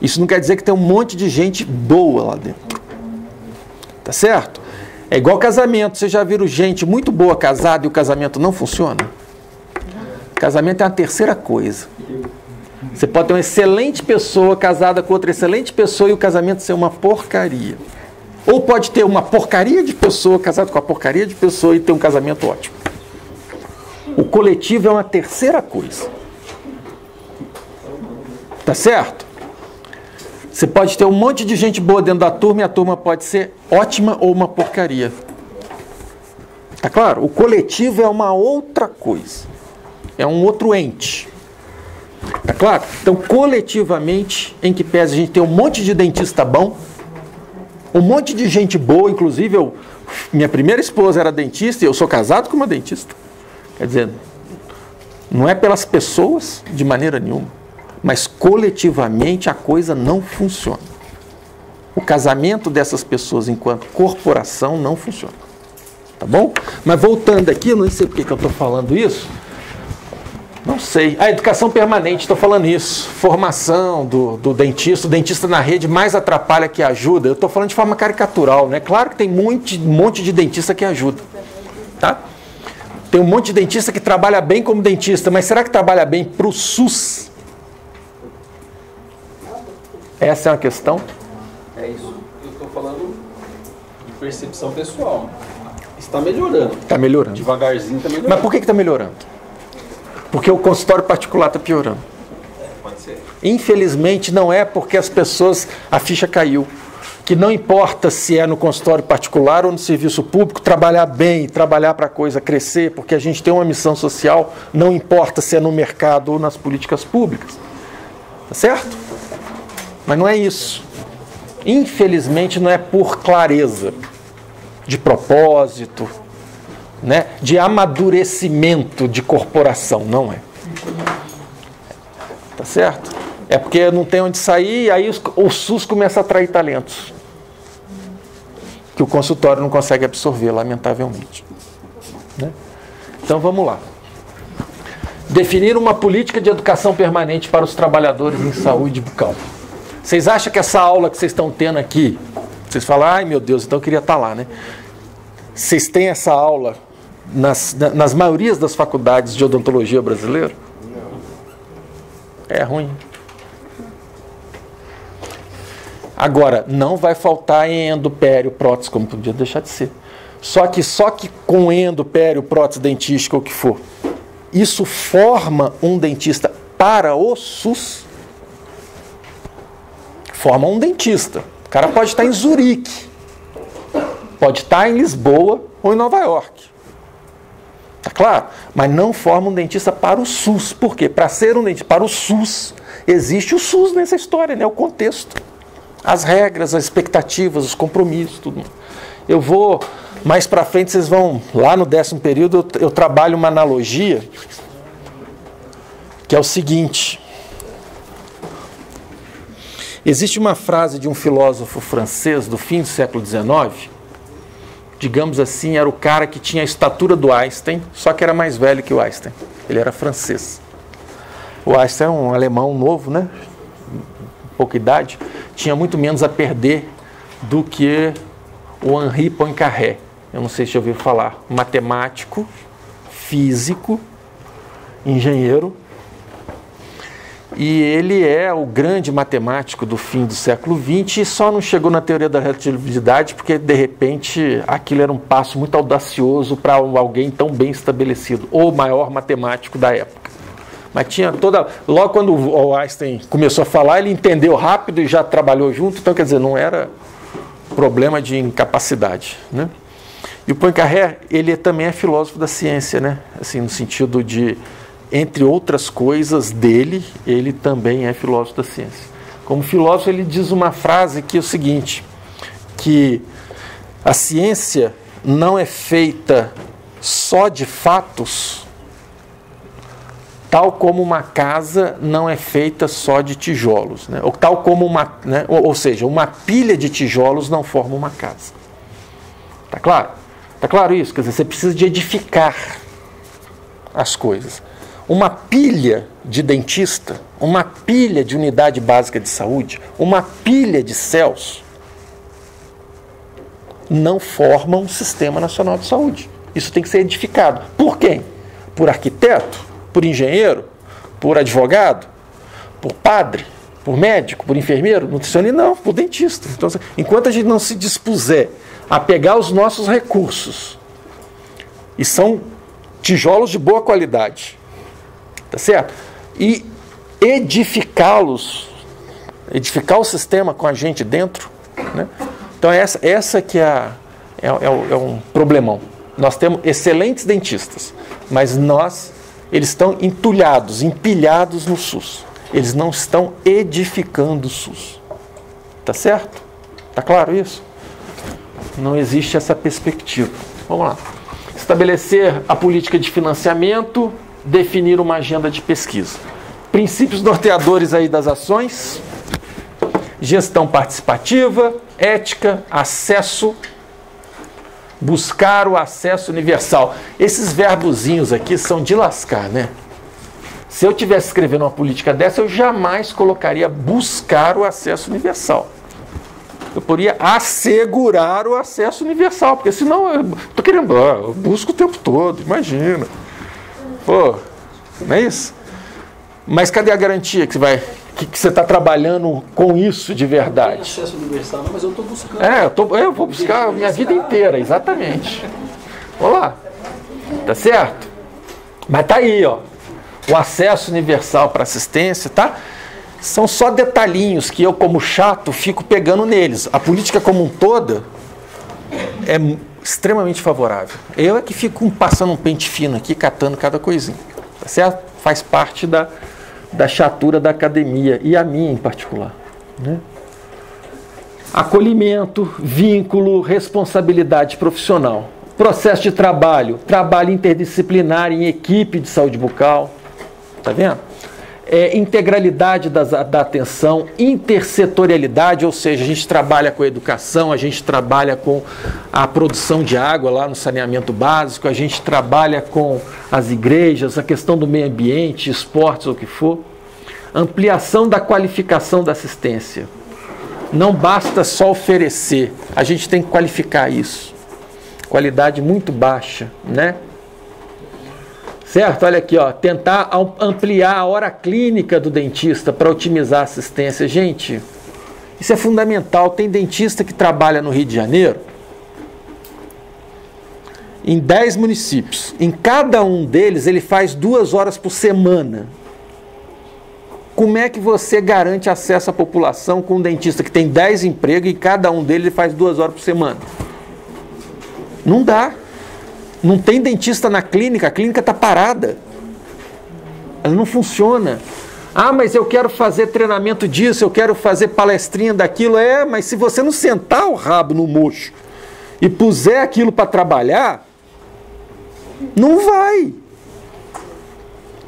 Isso não quer dizer que tem um monte de gente boa lá dentro. Tá certo? É igual casamento. Vocês já viram gente muito boa casada e o casamento não funciona? Casamento é a terceira coisa. Você pode ter uma excelente pessoa casada com outra excelente pessoa e o casamento ser uma porcaria. Ou pode ter uma porcaria de pessoa casada com a porcaria de pessoa e ter um casamento ótimo. O coletivo é uma terceira coisa. Tá certo? Você pode ter um monte de gente boa dentro da turma e a turma pode ser ótima ou uma porcaria. Tá claro? O coletivo é uma outra coisa. É um outro ente. Tá claro? Então, coletivamente, em que pese a gente tem um monte de dentista bom, um monte de gente boa, inclusive minha primeira esposa era dentista e eu sou casado com uma dentista. Quer dizer, não é pelas pessoas de maneira nenhuma, mas coletivamente a coisa não funciona. O casamento dessas pessoas enquanto corporação não funciona. Tá bom? Mas voltando aqui, eu não sei por que eu estou falando isso. Não sei. A educação permanente, estou falando isso. Formação do dentista. O dentista na rede mais atrapalha que ajuda. Eu estou falando de forma caricatural, né? Claro que tem um monte de dentista que ajuda. Tá? Tem um monte de dentista que trabalha bem como dentista, mas será que trabalha bem para o SUS? Essa é uma questão? É isso. Eu estou falando de percepção pessoal. Está melhorando. Está melhorando. Devagarzinho está melhorando. Mas por que está melhorando? Porque o consultório particular está piorando. Pode ser. Infelizmente não é porque as pessoas, a ficha caiu. Que não importa se é no consultório particular ou no serviço público, trabalhar bem, trabalhar para a coisa crescer, porque a gente tem uma missão social, não importa se é no mercado ou nas políticas públicas. Tá certo? Mas não é isso. Infelizmente não é por clareza de propósito, né, de amadurecimento de corporação, não é. Tá certo? É porque não tem onde sair e aí o SUS começa a atrair talentos que o consultório não consegue absorver, lamentavelmente. Né? Então vamos lá. Definir uma política de educação permanente para os trabalhadores em saúde bucal. Vocês acham que essa aula que vocês estão tendo aqui, vocês falam, ai meu Deus, então eu queria estar lá, né? Vocês têm essa aula nas maiorias das faculdades de odontologia brasileira? É ruim. Agora, não vai faltar em endopério, prótese, como podia deixar de ser. Só que com endopério, prótese dentística ou o que for, isso forma um dentista para o SUS? Forma um dentista. O cara pode estar em Zurique, pode estar em Lisboa ou em Nova York. Tá claro? Mas não forma um dentista para o SUS. Por quê? Para ser um dentista para o SUS, existe o SUS nessa história, né? O contexto. As regras, as expectativas, os compromissos, tudo. Eu vou, mais para frente, vocês vão, lá no 10º período, eu trabalho uma analogia, que é o seguinte. Existe uma frase de um filósofo francês do fim do século XIX, digamos assim, era o cara que tinha a estatura do Einstein, só que era mais velho que o Einstein. Ele era francês. O Einstein é um alemão novo, né? Pouca idade, tinha muito menos a perder do que o Henri Poincaré. Eu não sei se já ouviu falar. Matemático, físico, engenheiro. E ele é o grande matemático do fim do século XX e só não chegou na teoria da relatividade porque, de repente, aquilo era um passo muito audacioso para alguém tão bem estabelecido, ou o maior matemático da época. Mas tinha toda... Logo quando o Einstein começou a falar, ele entendeu rápido e já trabalhou junto, então, quer dizer, não era problema de incapacidade, né? E o Poincaré, ele também é filósofo da ciência, né? Assim, no sentido de, entre outras coisas dele, ele também é filósofo da ciência. Como filósofo, ele diz uma frase que é o seguinte, que a ciência não é feita só de fatos, tal como uma casa não é feita só de tijolos, né? Ou tal como uma, né? Ou seja, uma pilha de tijolos não forma uma casa. Tá claro? Tá claro isso? Quer dizer, você precisa de edificar as coisas. Uma pilha de dentista, uma pilha de unidade básica de saúde, uma pilha de céus não formam um sistema nacional de saúde. Isso tem que ser edificado. Por quem? Por arquiteto? Por engenheiro? Por advogado? Por padre? Por médico? Por enfermeiro? Nutricionista? Não, por dentista. Então, enquanto a gente não se dispuser a pegar os nossos recursos, e são tijolos de boa qualidade, tá certo? E edificá-los, edificar o sistema com a gente dentro, né? Então essa que é um problemão. Nós temos excelentes dentistas, mas eles estão entulhados, empilhados no SUS. Eles não estão edificando o SUS. Tá certo? Tá claro isso? Não existe essa perspectiva. Vamos lá. Estabelecer a política de financiamento, definir uma agenda de pesquisa. Princípios norteadores aí das ações: gestão participativa, ética, acesso, buscar o acesso universal. Esses verbozinhos aqui são de lascar, né? Se eu tivesse escrevendo uma política dessa, eu jamais colocaria buscar o acesso universal. Eu poderia assegurar o acesso universal, porque senão eu estou querendo, eu busco o tempo todo, imagina. Pô, não é isso? Mas cadê a garantia que você está trabalhando com isso de verdade? Acesso universal, mas eu estou buscando. Eu vou buscar a minha vida inteira, exatamente. Vamos lá. Tá certo? Mas tá aí, ó. O acesso universal para assistência, tá? São só detalhinhos que eu, como chato, fico pegando neles. A política como um todo é extremamente favorável. Eu é que fico passando um pente fino aqui, catando cada coisinha. Tá certo? Faz parte da chatura da academia, e a minha em particular, né? Acolhimento, vínculo, responsabilidade profissional. Processo de trabalho, trabalho interdisciplinar em equipe de saúde bucal. Tá vendo? Integralidade da atenção, intersetorialidade, ou seja, a gente trabalha com a educação, a gente trabalha com a produção de água lá no saneamento básico, a gente trabalha com as igrejas, a questão do meio ambiente, esportes, ou o que for. Ampliação da qualificação da assistência. Não basta só oferecer, a gente tem que qualificar isso. Qualidade muito baixa, né? Certo? Olha aqui, ó, tentar ampliar a hora clínica do dentista para otimizar a assistência. Gente, isso é fundamental. Tem dentista que trabalha no Rio de Janeiro, em 10 municípios. Em cada um deles, ele faz 2 horas por semana. Como é que você garante acesso à população com um dentista que tem 10 empregos e cada um deles ele faz 2 horas por semana? Não dá. Não tem dentista na clínica, a clínica está parada. Ela não funciona. Ah, mas eu quero fazer treinamento disso, eu quero fazer palestrinha daquilo. Mas se você não sentar o rabo no mocho e puser aquilo para trabalhar, não vai.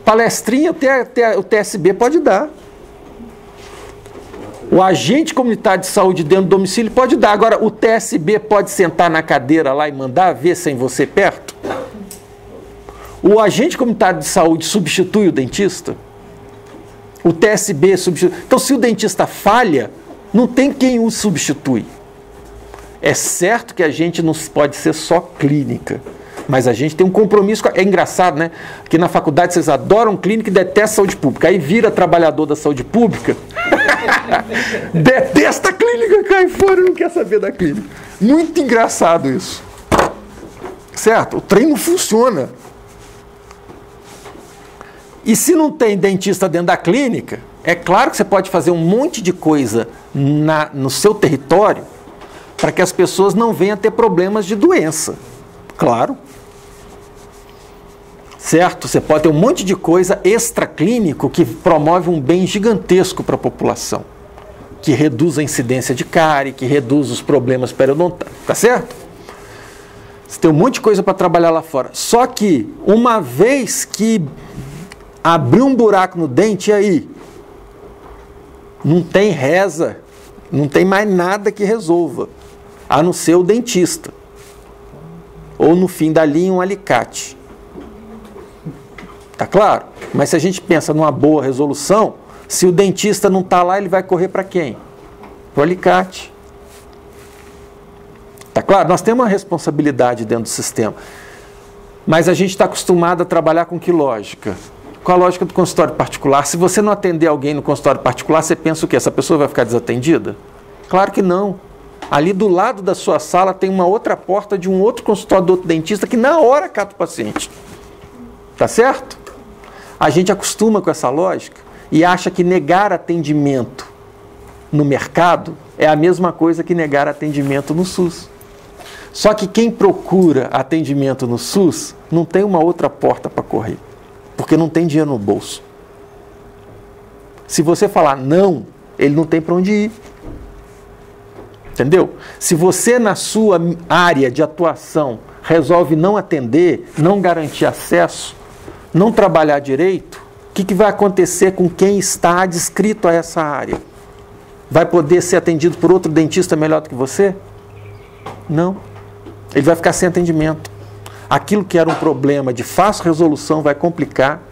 Palestrinha o TSB pode dar. O agente comunitário de saúde dentro do domicílio pode dar. Agora, o TSB pode sentar na cadeira lá e mandar ver sem você perto? O agente comunitário de saúde substitui o dentista? O TSB substitui? Então, se o dentista falha, não tem quem o substitui. É certo que a gente não pode ser só clínica, mas a gente tem um compromisso. É engraçado, né? Que na faculdade vocês adoram clínica e detestam saúde pública. Aí vira trabalhador da saúde pública, detesta a clínica, cai fora e não quer saber da clínica. Muito engraçado isso. Certo? O trem não funciona. E se não tem dentista dentro da clínica, é claro que você pode fazer um monte de coisa no seu território para que as pessoas não venham a ter problemas de doença. Claro. Certo? Você pode ter um monte de coisa extraclínico que promove um bem gigantesco para a população, que reduz a incidência de cárie, que reduz os problemas periodontais. Tá certo? Você tem um monte de coisa para trabalhar lá fora. Só que, uma vez que abriu um buraco no dente, e aí? Não tem reza, não tem mais nada que resolva, a não ser o dentista. Ou no fim da linha, um alicate. Tá claro? Mas se a gente pensa numa boa resolução, se o dentista não está lá, ele vai correr para quem? Para o alicate. Tá claro? Nós temos uma responsabilidade dentro do sistema. Mas a gente está acostumado a trabalhar com que lógica? Com a lógica do consultório particular. Se você não atender alguém no consultório particular, você pensa o quê? Essa pessoa vai ficar desatendida? Claro que não. Ali do lado da sua sala tem uma outra porta de um outro consultório do outro dentista que na hora cata o paciente. Tá certo? A gente acostuma com essa lógica e acha que negar atendimento no mercado é a mesma coisa que negar atendimento no SUS. Só que quem procura atendimento no SUS não tem uma outra porta para correr, porque não tem dinheiro no bolso. Se você falar não, ele não tem para onde ir. Entendeu? Se você, na sua área de atuação, resolve não atender, não garantir acesso, não trabalhar direito, o que vai acontecer com quem está adscrito a essa área? Vai poder ser atendido por outro dentista melhor do que você? Não. Ele vai ficar sem atendimento. Aquilo que era um problema de fácil resolução vai complicar,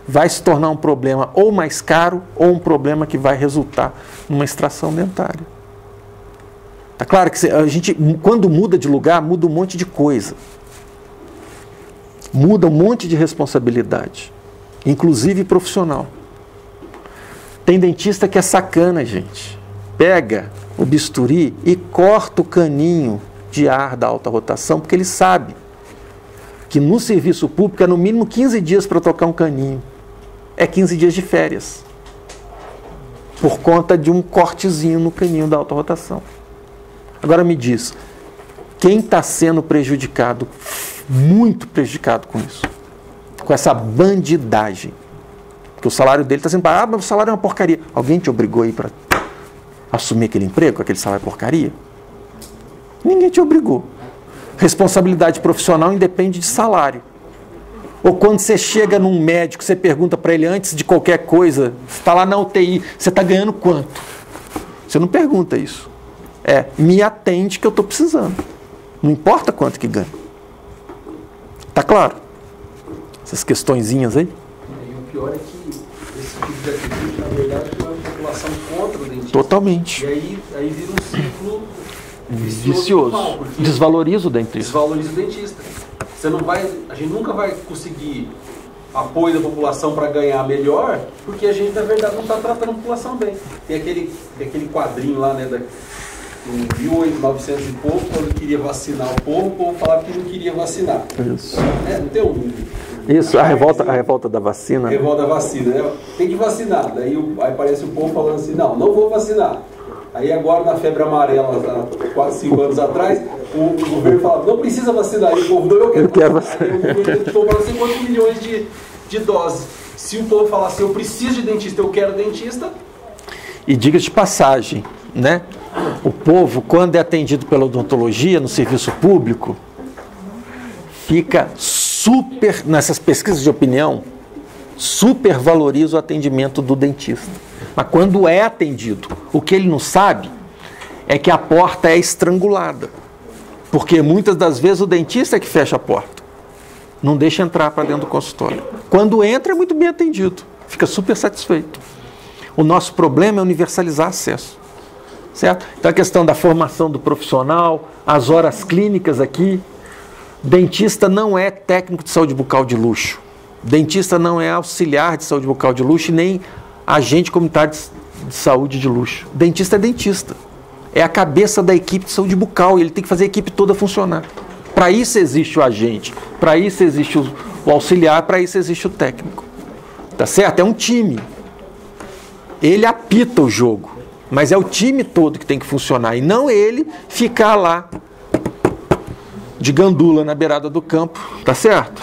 vai se tornar um problema ou mais caro, ou um problema que vai resultar numa extração dentária. Tá claro que a gente, quando muda de lugar, muda um monte de coisa. Muda um monte de responsabilidade, inclusive profissional. Tem dentista que é sacana, gente. Pega o bisturi e corta o caninho de ar da alta rotação, porque ele sabe que no serviço público é no mínimo 15 dias para trocar um caninho. É 15 dias de férias. Por conta de um cortezinho no caninho da alta rotação. Agora me diz, quem está sendo prejudicado, muito prejudicado com isso? Com essa bandidagem. Porque o salário dele está sendo pago, mas o salário é uma porcaria. Alguém te obrigou aí para assumir aquele emprego, com aquele salário porcaria? Ninguém te obrigou. Responsabilidade profissional independe de salário. Ou quando você chega num médico, você pergunta para ele antes de qualquer coisa, você está lá na UTI, você está ganhando quanto? Você não pergunta isso. Me atende que eu estou precisando. Não importa quanto que ganha. Tá claro? Essas questõezinhas aí. E o pior é que esse tipo de atitude, na verdade, é uma população contra o dentista. Totalmente. E aí vira um ciclo vicioso. Mal, Desvaloriza o dentista. Desvaloriza o dentista. A gente nunca vai conseguir apoio da população para ganhar melhor, porque a gente, na verdade, não está tratando a população bem. Tem aquele quadrinho lá, né, em 1900 e pouco, quando queria vacinar o povo falava que não queria vacinar. Isso. Não tem Isso, a revolta da vacina. A revolta da vacina, né? Tem que vacinar. Aí aparece o povo falando assim, não vou vacinar. Aí agora, na febre amarela, há 4, 5 anos atrás, o governo falava, não precisa vacinar. E o povo, não, eu quero vacinar. Aí o governo tentou não sei quantos milhões de doses. Se o povo falar assim, eu preciso de dentista, eu quero dentista. E diga de passagem, né? O povo, quando é atendido pela odontologia no serviço público, fica super, nessas pesquisas de opinião, super valoriza o atendimento do dentista. mas quando é atendido. O que ele não sabe é que a porta é estrangulada. Porque muitas das vezes o dentista é que fecha a porta. Não deixa entrar para dentro do consultório. Quando entra, é muito bem atendido. Fica super satisfeito. O nosso problema é universalizar acesso. Certo? Então a questão da formação do profissional, as horas clínicas aqui. Dentista não é técnico de saúde bucal de luxo. Dentista não é auxiliar de saúde bucal de luxo, nem agente comunitário de saúde de luxo. Dentista é dentista. É a cabeça da equipe de saúde bucal e ele tem que fazer a equipe toda funcionar. Para isso existe o agente, para isso existe o auxiliar, para isso existe o técnico. Tá certo? É um time. Ele apita o jogo, mas é o time todo que tem que funcionar e não ele ficar lá de gandula na beirada do campo, tá certo?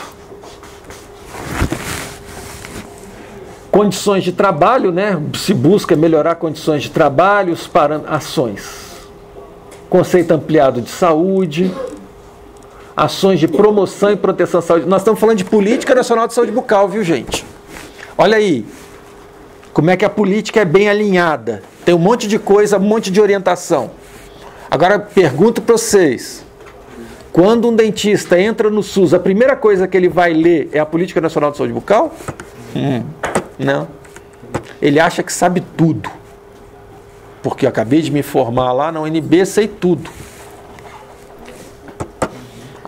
Condições de trabalho, né? Se busca melhorar condições de trabalho, ações. Conceito ampliado de saúde, ações de promoção e proteção à saúde. Nós estamos falando de Política Nacional de Saúde Bucal, viu, gente? Olha aí, como é que a política é bem alinhada. Tem um monte de coisa, um monte de orientação. Agora, pergunto para vocês. Quando um dentista entra no SUS, a primeira coisa que ele vai ler é a Política Nacional de Saúde Bucal? Não. Ele acha que sabe tudo. Porque eu acabei de me formar lá na UNB, sei tudo.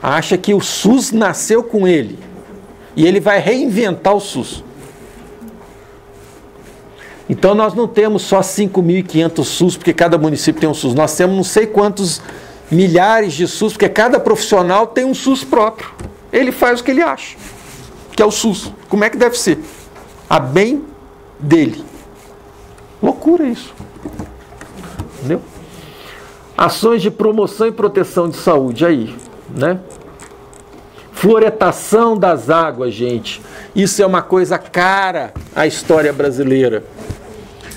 Acha que o SUS nasceu com ele. E ele vai reinventar o SUS. Então nós não temos só 5.500 SUS, porque cada município tem um SUS. Nós temos não sei quantos milhares de SUS, porque cada profissional tem um SUS próprio. Ele faz o que ele acha, que é o SUS. Como é que deve ser? A bem dele. Loucura isso. Entendeu? Ações de promoção e proteção de saúde aí, né? Fluoretação das águas, gente. Isso é uma coisa cara à história brasileira.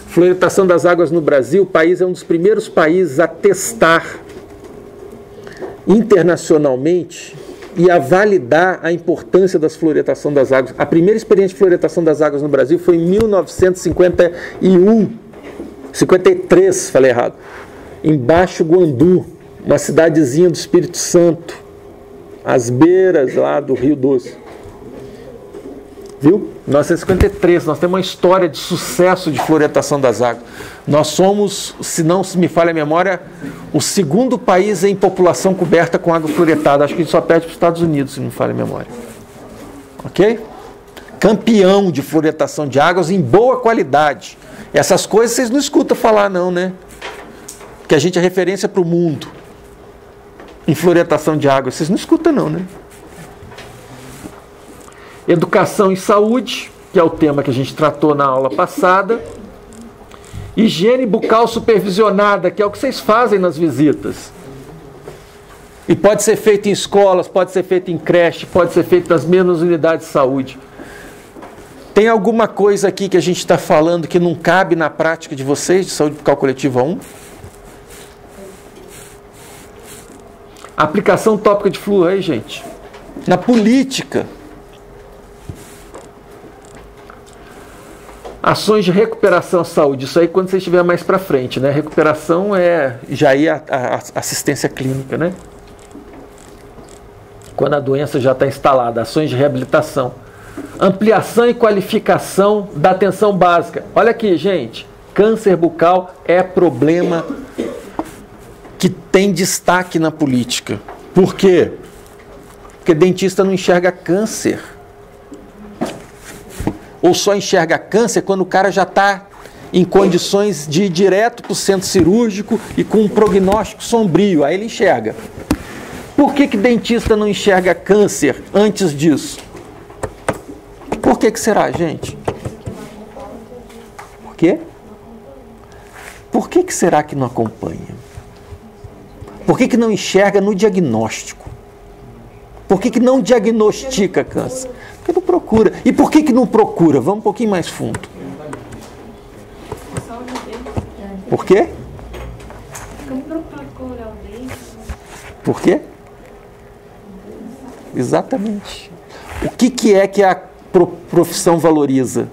Fluoretação das águas no Brasil, o país é um dos primeiros países a testar internacionalmente e a validar a importância das fluoretação das águas. A primeira experiência de fluoretação das águas no Brasil foi em 1953, falei errado, em Baixo Guandu, uma cidadezinha do Espírito Santo, às beiras lá do Rio Doce. Viu? 1953, nós temos uma história de sucesso de fluoretação das águas. Nós somos, se não me falha a memória, o segundo país em população coberta com água fluoretada. Acho que a gente só perde para os Estados Unidos, se não me falha a memória. Ok? Campeão de fluoretação de águas em boa qualidade. Essas coisas vocês não escutam falar não, né? Que a gente é referência para o mundo em fluoretação de água. Vocês não escutam não, né? Educação e saúde, que é o tema que a gente tratou na aula passada. Higiene bucal supervisionada, que é o que vocês fazem nas visitas. E pode ser feito em escolas, pode ser feito em creche, pode ser feito nas mesmas unidades de saúde. Tem alguma coisa aqui que a gente está falando que não cabe na prática de vocês, de saúde bucal coletiva 1? Aplicação tópica de flúor aí, gente. Na política. Ações de recuperação à saúde, isso aí quando você estiver mais para frente, né? Recuperação já é a assistência clínica, né? Quando a doença já está instalada, ações de reabilitação. Ampliação e qualificação da atenção básica. Olha aqui, gente, câncer bucal é problema que tem destaque na política. Por quê? Porque dentista não enxerga câncer. Ou só enxerga câncer quando o cara já está em condições de ir direto para o centro cirúrgico e com um prognóstico sombrio. Aí ele enxerga. Por que dentista não enxerga câncer antes disso? Por que será, gente? Por quê? Por que será que não acompanha? Por que não enxerga no diagnóstico? Por que não diagnostica câncer? Porque não procura. E por que não procura? Vamos um pouquinho mais fundo. Por quê? Por quê? Exatamente. O que é que a profissão valoriza?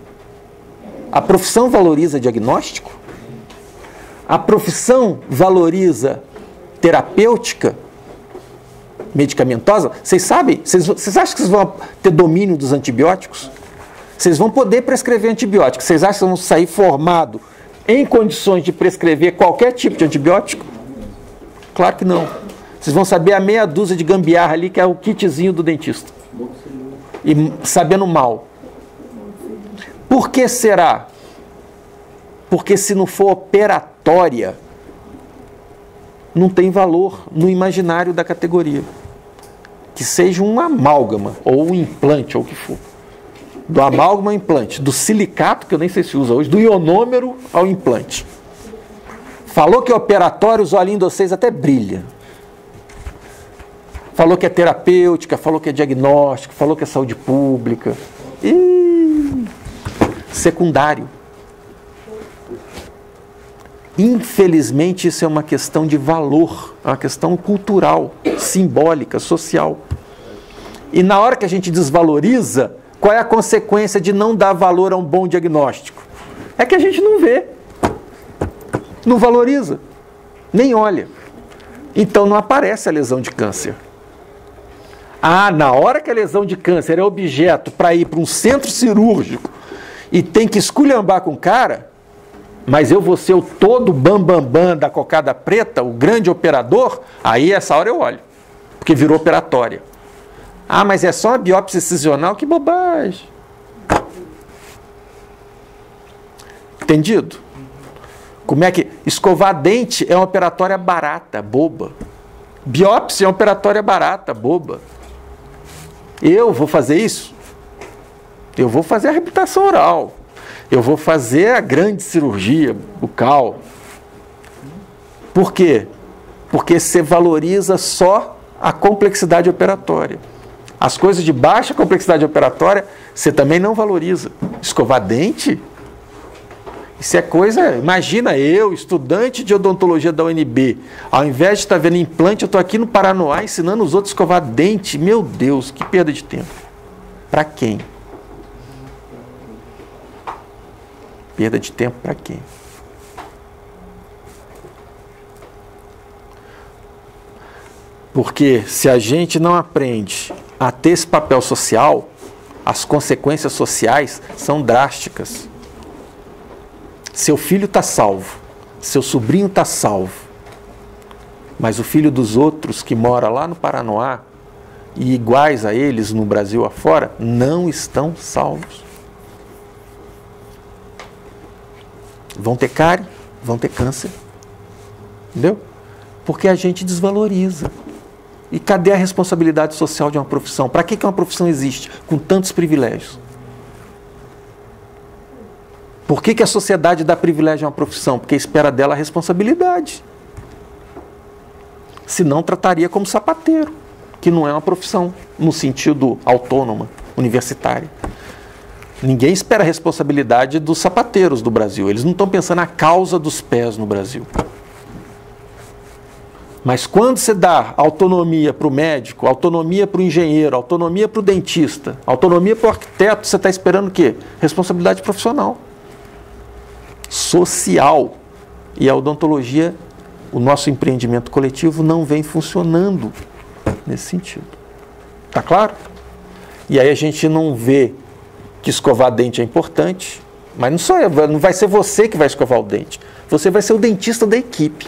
A profissão valoriza diagnóstico? A profissão valoriza terapêutica, medicamentosa? Vocês sabem? Vocês acham que vocês vão ter domínio dos antibióticos? Vocês vão poder prescrever antibióticos. Vocês acham que vocês vão sair formados em condições de prescrever qualquer tipo de antibiótico? Claro que não. Vocês vão saber a meia dúzia de gambiarra ali, que é o kitzinho do dentista. E sabendo mal. Por que será? Porque se não for operatória, não tem valor no imaginário da categoria. Que seja um amálgama, ou um implante, ou o que for. Do amálgama ao implante, do silicato, que eu nem sei se usa hoje, do ionômero ao implante. Falou que é operatório, os olhinhos de vocês até brilham. Falou que é terapêutica, falou que é diagnóstico, falou que é saúde pública. Secundário. Infelizmente, isso é uma questão de valor, é uma questão cultural, simbólica, social. E na hora que a gente desvaloriza, qual é a consequência de não dar valor a um bom diagnóstico? É que a gente não vê, não valoriza, nem olha. Então não aparece a lesão de câncer. Ah, na hora que a lesão de câncer é objeto para ir para um centro cirúrgico e tem que esculhambar com o cara, mas eu vou ser o todo bam da cocada preta, o grande operador, aí essa hora eu olho, porque virou operatória. Ah, mas é só uma biópsia excisional? Que bobagem. Entendido? Como é que... Escovar dente é uma operatória barata, boba. Biópsia é uma operatória barata, boba. Eu vou fazer isso? Eu vou fazer a reabilitação oral. Eu vou fazer a grande cirurgia bucal. Por quê? Porque você valoriza só a complexidade operatória. As coisas de baixa complexidade operatória, você também não valoriza. Escovar dente? Isso é coisa... Imagina eu, estudante de odontologia da UNB, ao invés de estar vendo implante, eu estou aqui no Paranoá ensinando os outros a escovar dente. Meu Deus, que perda de tempo. Para quem? Perda de tempo para quem? Porque se a gente não aprende a ter esse papel social, as consequências sociais são drásticas. Seu filho está salvo, seu sobrinho está salvo, mas o filho dos outros que mora lá no Paranoá e iguais a eles no Brasil afora, não estão salvos. Vão ter cárie, vão ter câncer. Entendeu? Porque a gente desvaloriza. E cadê a responsabilidade social de uma profissão? Para que uma profissão existe com tantos privilégios? Por que a sociedade dá privilégio a uma profissão? Porque espera dela a responsabilidade. Senão trataria como sapateiro, que não é uma profissão no sentido autônoma, universitária. Ninguém espera a responsabilidade dos sapateiros do Brasil. Eles não estão pensando na causa dos pés no Brasil. Mas quando você dá autonomia para o médico, autonomia para o engenheiro, autonomia para o dentista, autonomia para o arquiteto, você está esperando o quê? Responsabilidade profissional. Social. E a odontologia, o nosso empreendimento coletivo não vem funcionando nesse sentido. Tá claro? E aí a gente não vê que escovar dente é importante, mas não vai ser você que vai escovar o dente. Você vai ser o dentista da equipe.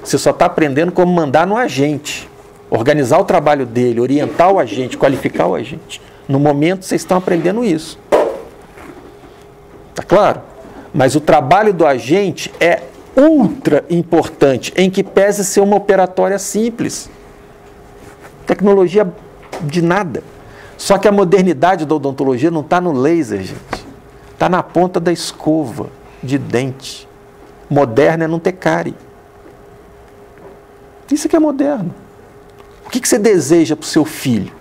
Você só está aprendendo como mandar no agente, organizar o trabalho dele, orientar o agente, qualificar o agente. No momento, vocês estão aprendendo isso. Tá claro? Mas o trabalho do agente é ultra importante, em que pese ser uma operatória simples. Tecnologia de nada. Só que a modernidade da odontologia não está no laser, gente. Está na ponta da escova de dente. Moderno é não ter cárie. Isso que é moderno. O que você deseja para o seu filho?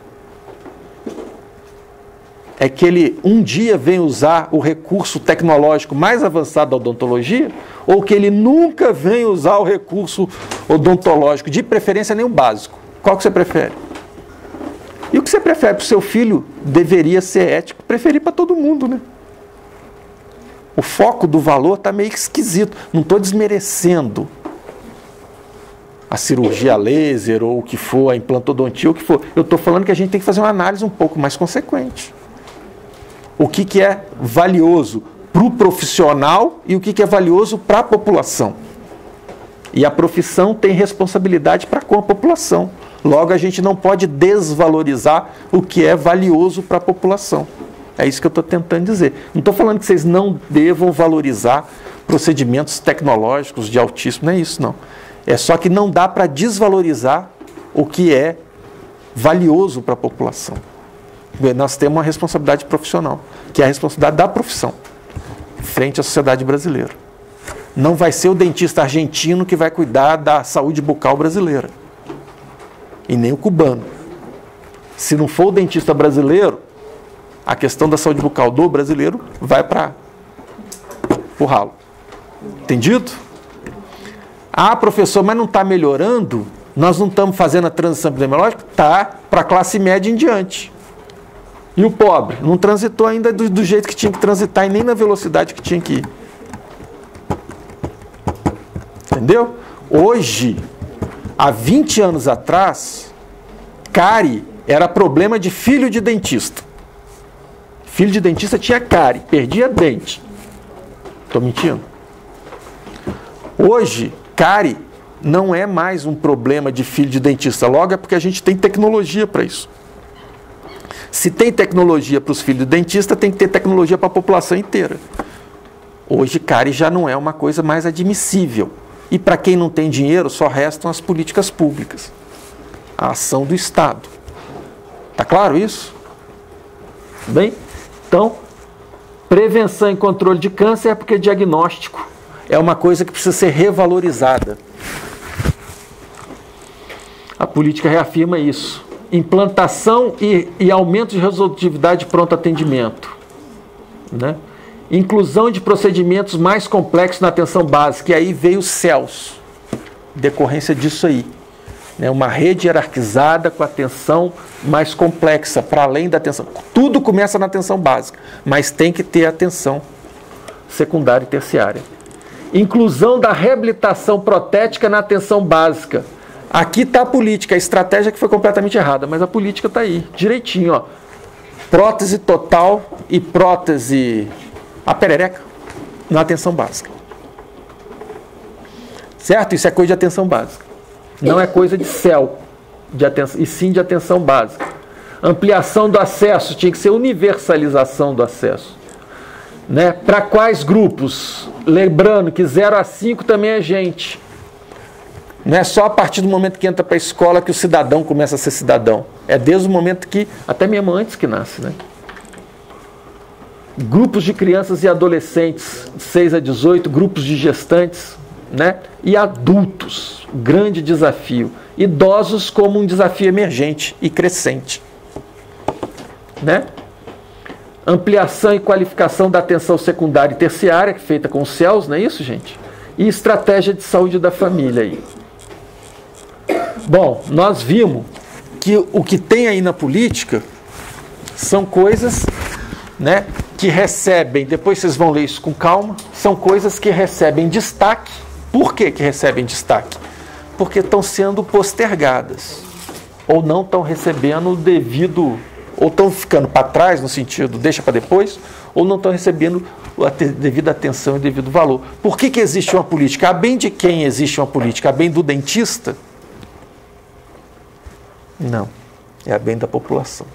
É que ele um dia venha usar o recurso tecnológico mais avançado da odontologia, ou que ele nunca venha usar o recurso odontológico, de preferência nem o básico? Qual que você prefere? E o que você prefere para o seu filho deveria ser ético, preferir para todo mundo, né? O foco do valor está meio esquisito. Não estou desmerecendo a cirurgia laser ou o que for, a implantodontia, o que for. Eu estou falando que a gente tem que fazer uma análise um pouco mais consequente. O que é valioso para o profissional e o que é valioso para a população. E a profissão tem responsabilidade para com a população. Logo, a gente não pode desvalorizar o que é valioso para a população. É isso que eu estou tentando dizer. Não estou falando que vocês não devam valorizar procedimentos tecnológicos de altíssimo, não é isso, não. É só que não dá para desvalorizar o que é valioso para a população. Nós temos uma responsabilidade profissional, que é a responsabilidade da profissão, frente à sociedade brasileira. Não vai ser o dentista argentino que vai cuidar da saúde bucal brasileira. E nem o cubano. Se não for o dentista brasileiro, a questão da saúde bucal do brasileiro vai para o ralo. Entendido? Ah, professor, mas não está melhorando? Nós não estamos fazendo a transição epidemiológica? Está, para a classe média em diante. E o pobre? Não transitou ainda do jeito que tinha que transitar e nem na velocidade que tinha que ir. Entendeu? Hoje, há 20 anos atrás, cárie era problema de filho de dentista. Filho de dentista tinha cárie, perdia dente. Estou mentindo? Hoje, cárie não é mais um problema de filho de dentista. Logo é porque a gente tem tecnologia para isso. Se tem tecnologia para os filhos de dentista, tem que ter tecnologia para a população inteira. Hoje, cárie já não é uma coisa mais admissível. E para quem não tem dinheiro, só restam as políticas públicas. A ação do Estado. Está claro isso? Bem, então, prevenção e controle de câncer é porque diagnóstico é uma coisa que precisa ser revalorizada. A política reafirma isso. Implantação e aumento de resolutividade de pronto atendimento. Né? Inclusão de procedimentos mais complexos na atenção básica. E aí veio o CELS, decorrência disso aí. Né? Uma rede hierarquizada com atenção mais complexa, para além da atenção. Tudo começa na atenção básica, mas tem que ter atenção secundária e terciária. Inclusão da reabilitação protética na atenção básica. Aqui está a política, a estratégia que foi completamente errada, mas a política está aí, direitinho. Ó. Prótese total e prótese, a perereca, na atenção básica. Certo? Isso é coisa de atenção básica. Não é coisa de CEL, de atenção, e sim de atenção básica. Ampliação do acesso, tinha que ser universalização do acesso. Né? Para quais grupos? Lembrando que 0 a 5 também é gente. Não é só a partir do momento que entra para a escola que o cidadão começa a ser cidadão. É desde o momento que, até mesmo antes que nasce, né? Grupos de crianças e adolescentes, de 6 a 18, grupos de gestantes, né? E adultos, grande desafio. Idosos como um desafio emergente e crescente. Né? Ampliação e qualificação da atenção secundária e terciária, feita com os CELS, não é isso, gente? E estratégia de saúde da família aí. Bom, nós vimos que o que tem aí na política são coisas, né, que recebem, depois vocês vão ler isso com calma, são coisas que recebem destaque. Por que recebem destaque? Porque estão sendo postergadas, ou não estão recebendo o devido, ou estão ficando para trás, no sentido, deixa para depois, ou não estão recebendo a devida atenção e devido valor. Por que existe uma política? A bem de quem existe uma política? A bem do dentista? Não, é a bem da população.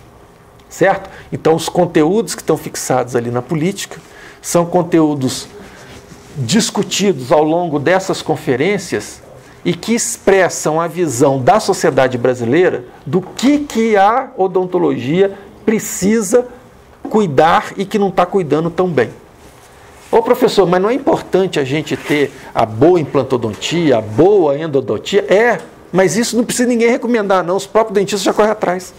Certo? Então, os conteúdos que estão fixados ali na política são conteúdos discutidos ao longo dessas conferências e que expressam a visão da sociedade brasileira do que a odontologia precisa cuidar e que não está cuidando tão bem. Ô professor, mas não é importante a gente ter a boa implantodontia, a boa endodontia? É, mas isso não precisa ninguém recomendar, não. Os próprios dentistas já correm atrás.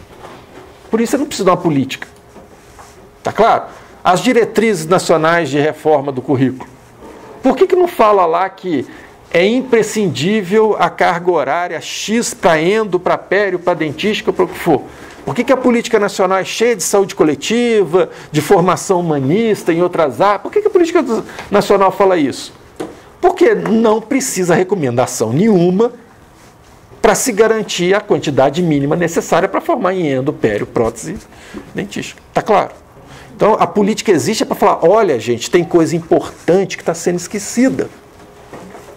Por isso você não precisa de uma política. Tá claro? As diretrizes nacionais de reforma do currículo. Por que não fala lá que é imprescindível a carga horária X para endo, para pério, para dentística, para o que for? Por que a política nacional é cheia de saúde coletiva, de formação humanista em outras áreas? Por que a política nacional fala isso? Porque não precisa recomendação nenhuma para se garantir a quantidade mínima necessária para formar em endo, pério, prótese dentística. Está claro? Então, a política existe para falar, olha, gente, tem coisa importante que está sendo esquecida.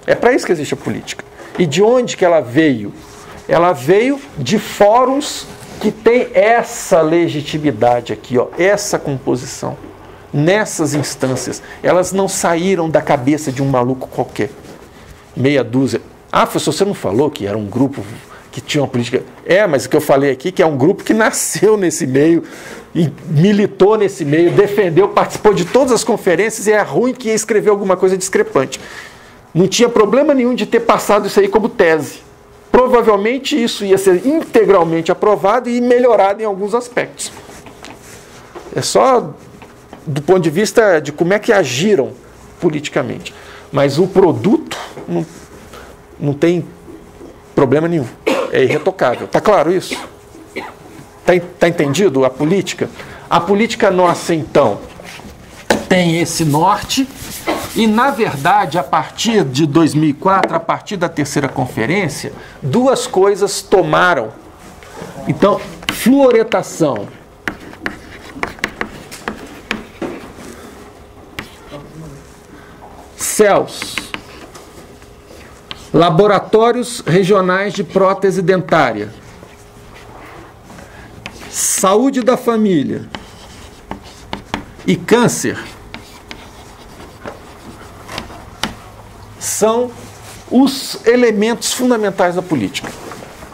É para isso que existe a política. E de onde que ela veio? Ela veio de fóruns que tem essa legitimidade aqui, ó, essa composição. Nessas instâncias, elas não saíram da cabeça de um maluco qualquer. Meia dúzia. Ah, professor, você não falou que era um grupo que tinha uma política... Mas o que eu falei aqui, que é um grupo que nasceu nesse meio, e militou nesse meio, defendeu, participou de todas as conferências, e é ruim que ia escrever alguma coisa discrepante. Não tinha problema nenhum de ter passado isso aí como tese. Provavelmente isso ia ser integralmente aprovado e melhorado em alguns aspectos. É só do ponto de vista de como é que agiram politicamente. Mas o produto não tem problema nenhum. É irretocável. Está claro isso? Está entendido a política? A política nossa, então, tem esse norte e, na verdade, a partir de 2004, a partir da terceira conferência, duas coisas tomaram. Então, fluoretação. CELS. Laboratórios regionais de prótese dentária. Saúde da família. E câncer. São os elementos fundamentais da política.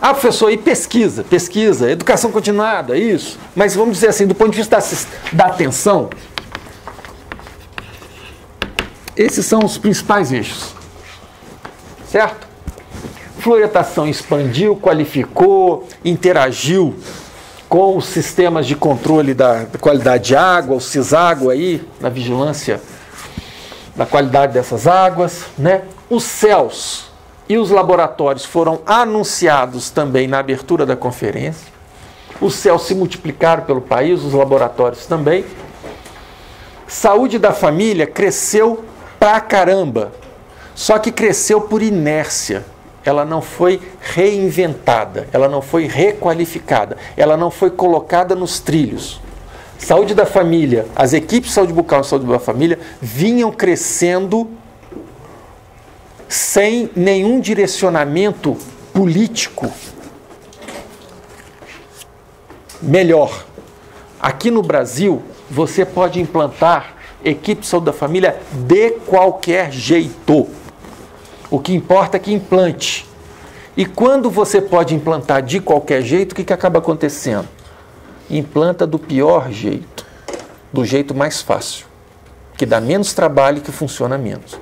Ah, professor, e pesquisa? Pesquisa, educação continuada, isso. Mas vamos dizer assim, do ponto de vista da atenção, esses são os principais eixos. Certo? Fluoretação expandiu, qualificou, interagiu com os sistemas de controle da qualidade de água, o CISÁGUA aí, na vigilância da qualidade dessas águas, né? Os CELS e os laboratórios foram anunciados também na abertura da conferência. Os CELS se multiplicaram pelo país, os laboratórios também. Saúde da família cresceu pra caramba, só que cresceu por inércia. Ela não foi reinventada, ela não foi requalificada, ela não foi colocada nos trilhos. Saúde da família, as equipes de saúde bucal e saúde da família vinham crescendo sem nenhum direcionamento político melhor. Aqui no Brasil, você pode implantar equipe de saúde da família de qualquer jeito. O que importa é que implante. E quando você pode implantar de qualquer jeito, o que acaba acontecendo? Implanta do pior jeito, do jeito mais fácil, que dá menos trabalho e que funciona menos.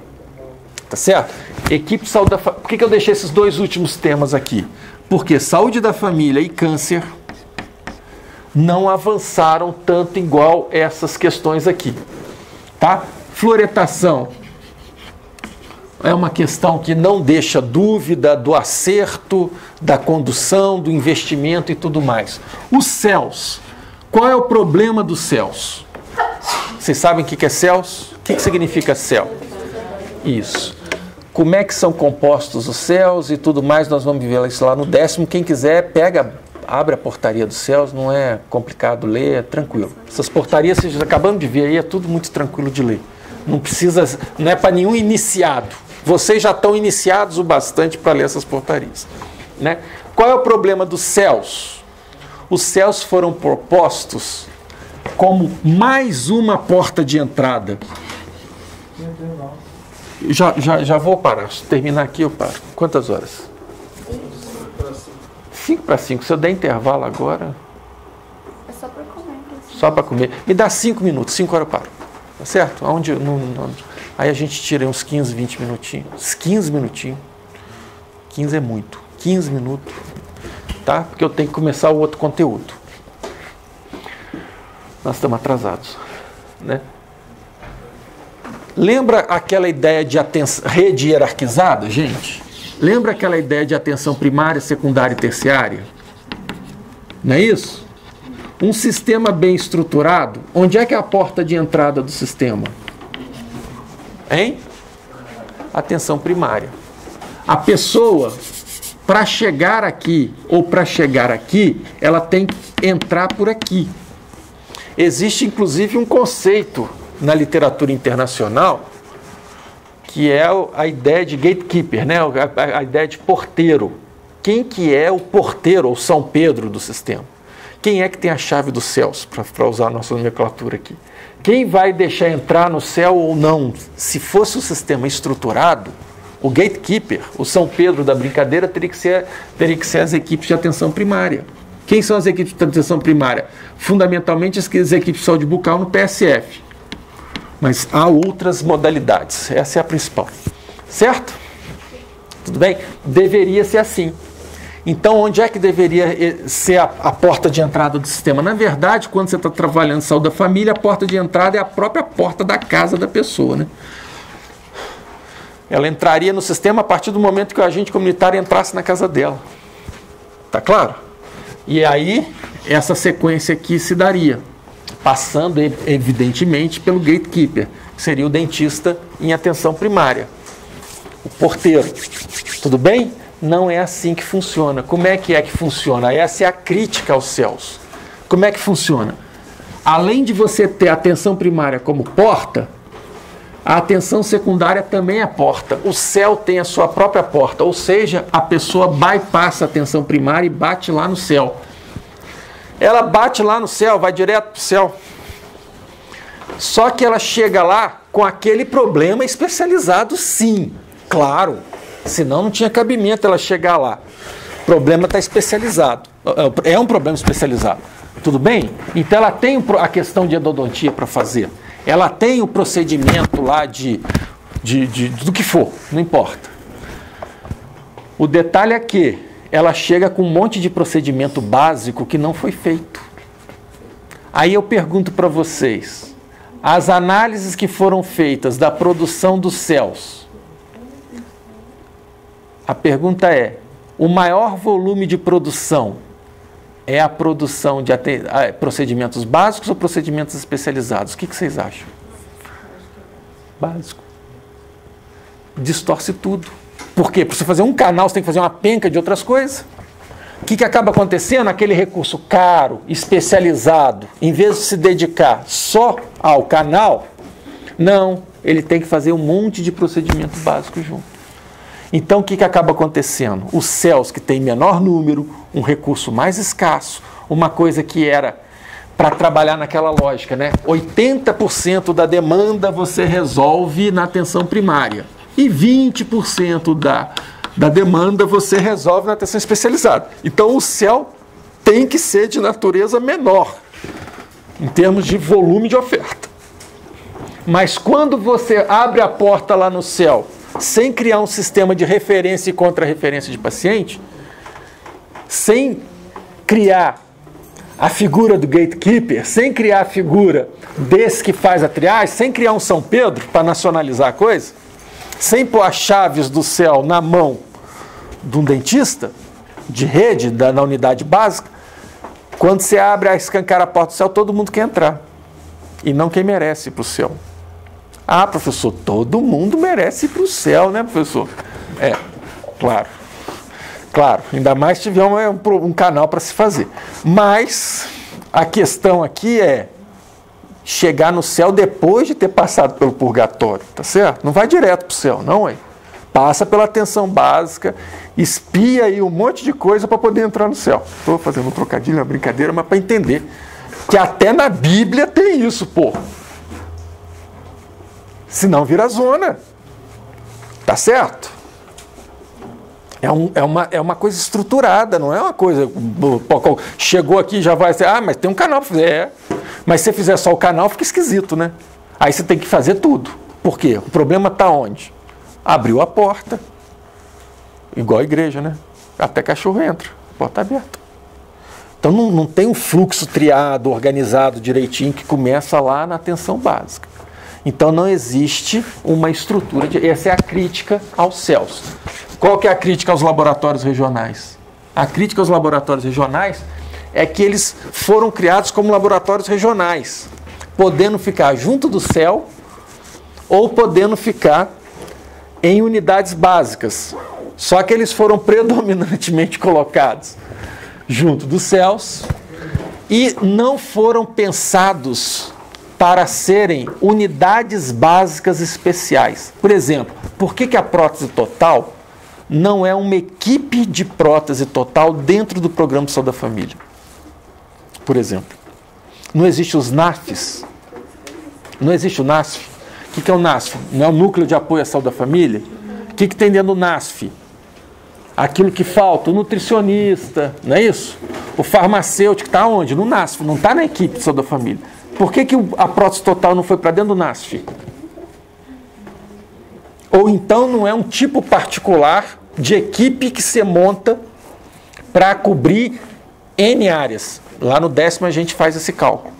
Tá certo? Equipe de saúde da família. Por que eu deixei esses dois últimos temas aqui? Porque saúde da família e câncer não avançaram tanto igual essas questões aqui. Tá? Fluoretação é uma questão que não deixa dúvida do acerto, da condução, do investimento e tudo mais. Os CELS. Qual é o problema dos CELS? Vocês sabem o que é CELS? O que significa CEL? Isso. Como é que são compostos os CELS e tudo mais, nós vamos ver isso lá no 10º. Quem quiser, abre a portaria dos CELS, não é complicado ler, é tranquilo. Essas portarias, vocês acabando de ver aí, é tudo muito tranquilo de ler. Não precisa, não é para nenhum iniciado. Vocês já estão iniciados o bastante para ler essas portarias. Né? Qual é o problema dos CELS? Os CELS foram propostos como mais uma porta de entrada. Já vou parar. Se terminar aqui, eu paro. Quantas horas? 5 para 5. Se eu der intervalo agora... É só para comer. Só para comer. Me dá 5 minutos. 5 horas eu paro. Tá certo? Aí a gente tira uns 15, 20 minutinhos. 15 minutinhos. 15 é muito. 15 minutos. Tá? Porque eu tenho que começar o outro conteúdo. Nós estamos atrasados. Né? Lembra aquela ideia de rede hierarquizada, gente? Lembra aquela ideia de atenção primária, secundária e terciária? Não é isso? Um sistema bem estruturado, onde é que é a porta de entrada do sistema? Hein? Atenção primária. A pessoa, para chegar aqui ou para chegar aqui, ela tem que entrar por aqui. Existe inclusive um conceito na literatura internacional que é a ideia de gatekeeper, né? A ideia de porteiro. Quem que é o porteiro ou São Pedro do sistema? Quem é que tem a chave dos céus, para usar a nossa nomenclatura aqui? Quem vai deixar entrar no céu ou não? Se fosse um sistema estruturado, o gatekeeper, o São Pedro da brincadeira, teria que ser as equipes de atenção primária. Quem são as equipes de atenção primária? Fundamentalmente as equipes de saúde bucal no PSF. Mas há outras modalidades, essa é a principal. Certo? Tudo bem? Deveria ser assim. Então, onde é que deveria ser a porta de entrada do sistema? Na verdade, quando você está trabalhando em saúde da família, a porta de entrada é a própria porta da casa da pessoa, né? Ela entraria no sistema a partir do momento que o agente comunitário entrasse na casa dela. Tá claro? E aí, essa sequência aqui se daria, passando, evidentemente, pelo gatekeeper, que seria o dentista em atenção primária, o porteiro. Tudo bem? Não é assim que funciona. Como é que funciona? Essa é a crítica aos céus. Como é que funciona? Além de você ter a atenção primária como porta, a atenção secundária também é porta. O céu tem a sua própria porta, ou seja, a pessoa bypassa a atenção primária e bate lá no céu. Ela bate lá no céu, vai direto para o céu. Só que ela chega lá com aquele problema especializado, sim, claro. Senão não tinha cabimento ela chegar lá. O problema está especializado. É um problema especializado. Tudo bem? Então ela tem a questão de endodontia para fazer. Ela tem o procedimento lá do que for, não importa. O detalhe é que ela chega com um monte de procedimento básico que não foi feito. Aí eu pergunto para vocês, as análises que foram feitas da produção dos céus, a pergunta é, o maior volume de produção é a produção de procedimentos básicos ou procedimentos especializados? O que vocês acham? Básico. Distorce tudo. Por quê? Para você fazer um canal, você tem que fazer uma penca de outras coisas. O que acaba acontecendo? Aquele recurso caro, especializado, em vez de se dedicar só ao canal, não, ele tem que fazer um monte de procedimento básico junto. Então, o que acaba acontecendo? Os céus que têm menor número, um recurso mais escasso, uma coisa que era para trabalhar naquela lógica, né? 80% da demanda você resolve na atenção primária e 20% da demanda você resolve na atenção especializada. Então, o céu tem que ser de natureza menor, em termos de volume de oferta. Mas quando você abre a porta lá no céu, sem criar um sistema de referência e contra-referência de paciente, sem criar a figura do gatekeeper, sem criar a figura desse que faz a triagem, sem criar um São Pedro para nacionalizar a coisa, sem pôr as chaves do céu na mão de um dentista de rede na unidade básica, quando você abre a escancar a porta do céu, todo mundo quer entrar. E não quem merece ir para o céu. Ah, professor, todo mundo merece ir para o céu, né, professor? É, claro. Claro, ainda mais se tiver um canal para se fazer. Mas a questão aqui é chegar no céu depois de ter passado pelo purgatório, tá certo? Não vai direto para o céu, não, é? Passa pela atenção básica, espia aí um monte de coisa para poder entrar no céu. Estou fazendo um trocadilho, uma brincadeira, mas para entender que até na Bíblia tem isso, pô. Senão vira zona. Tá certo? É uma coisa estruturada, não é uma coisa... Chegou aqui já vai ser... Ah, mas tem um canal para fazer. É. Mas se você fizer só o canal, fica esquisito, né? Aí você tem que fazer tudo. Por quê? O problema está onde? Abriu a porta. Igual a igreja, né? Até cachorro entra. Porta aberta. Então não tem um fluxo triado, organizado direitinho, que começa lá na atenção básica. Então não existe uma estrutura, essa é a crítica aos céus. Qual que é a crítica aos laboratórios regionais? A crítica aos laboratórios regionais é que eles foram criados como laboratórios regionais, podendo ficar junto do CEL ou podendo ficar em unidades básicas. Só que eles foram predominantemente colocados junto dos CELs e não foram pensados para serem unidades básicas especiais. Por exemplo, por que a prótese total não é uma equipe de prótese total dentro do Programa de Saúde da Família? Por exemplo, não existe os NAFs? Não existe o NASF? O que é o NASF? Não é o Núcleo de Apoio à Saúde da Família? O que tem dentro do NASF? Aquilo que falta, o nutricionista, não é isso? O farmacêutico está onde? No NASF, não está na equipe de saúde da família. Por que a prótese total não foi para dentro do NASF? Ou então não é um tipo particular de equipe que se monta para cobrir N áreas. Lá no 10º a gente faz esse cálculo.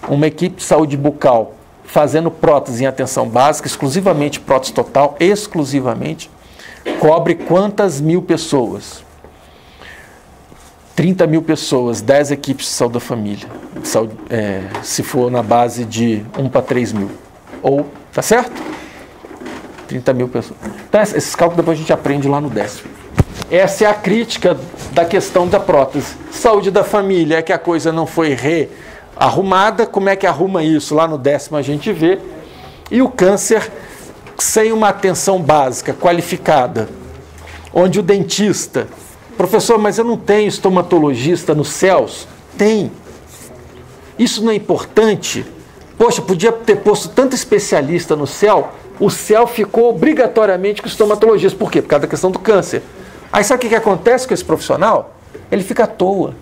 Uma equipe de saúde bucal fazendo prótese em atenção básica, exclusivamente prótese total, exclusivamente, cobre quantas mil pessoas? 30 mil pessoas, 10 equipes de saúde da família, se for na base de 1 para 3 mil. Ou, tá certo? 30 mil pessoas. Então, esses cálculos depois a gente aprende lá no 10º. Essa é a crítica da questão da prótese. Saúde da família é que a coisa não foi rearrumada. Como é que arruma isso? Lá no 10º a gente vê. E o câncer, sem uma atenção básica, qualificada, onde o dentista... Professor, mas eu não tenho estomatologista nos CELs? Tem. Isso não é importante? Poxa, podia ter posto tanto especialista no CEL, o CEL ficou obrigatoriamente com estomatologista. Por quê? Por causa da questão do câncer. Aí sabe o que acontece com esse profissional? Ele fica à toa.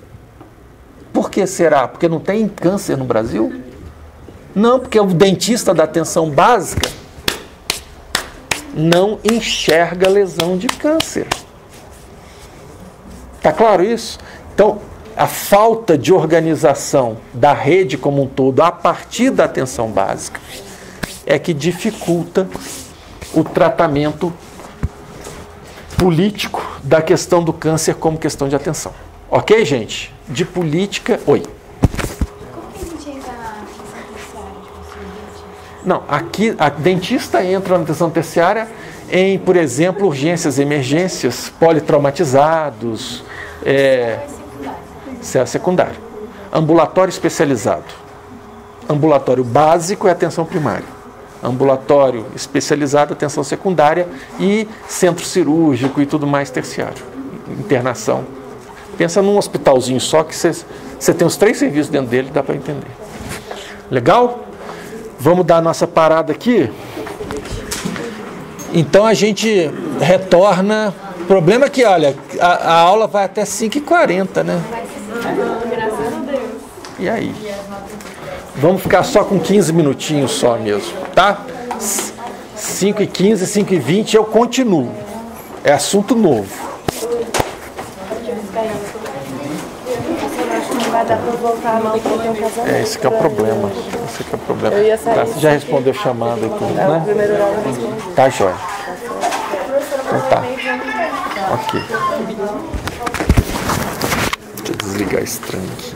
Por que será? Porque não tem câncer no Brasil? Não, porque o dentista da atenção básica não enxerga lesão de câncer. Está claro isso? Então, a falta de organização da rede como um todo a partir da atenção básica é que dificulta o tratamento político da questão do câncer como questão de atenção. Ok, gente? De política... Oi. Como que a gente entra na atenção terciária de paciente? Não, aqui a dentista entra na atenção terciária em, por exemplo, urgências e emergências, politraumatizados, CEA secundário. Ambulatório especializado. Ambulatório básico é atenção primária. Ambulatório especializado, atenção secundária e centro cirúrgico e tudo mais terciário. Internação. Pensa num hospitalzinho só que você tem os 3 serviços dentro dele, dá para entender. Legal? Vamos dar a nossa parada aqui. Então a gente retorna. O problema é que, olha, a aula vai até 5h40, né? Graças a Deus. E aí? Vamos ficar só com 15 minutinhos só mesmo, tá? 5h15, 5h20 eu continuo. É assunto novo. Não vai dar pra voltar não, porque eu tenho um casamento. Esse que é o problema. Esse que é o problema. Eu ia sair. Tá, você já respondeu chamada e tudo, É o né? primeiro horário eu respondi. Tá, jóia. Então tá. Ok. Deixa eu desligar esse trem aqui.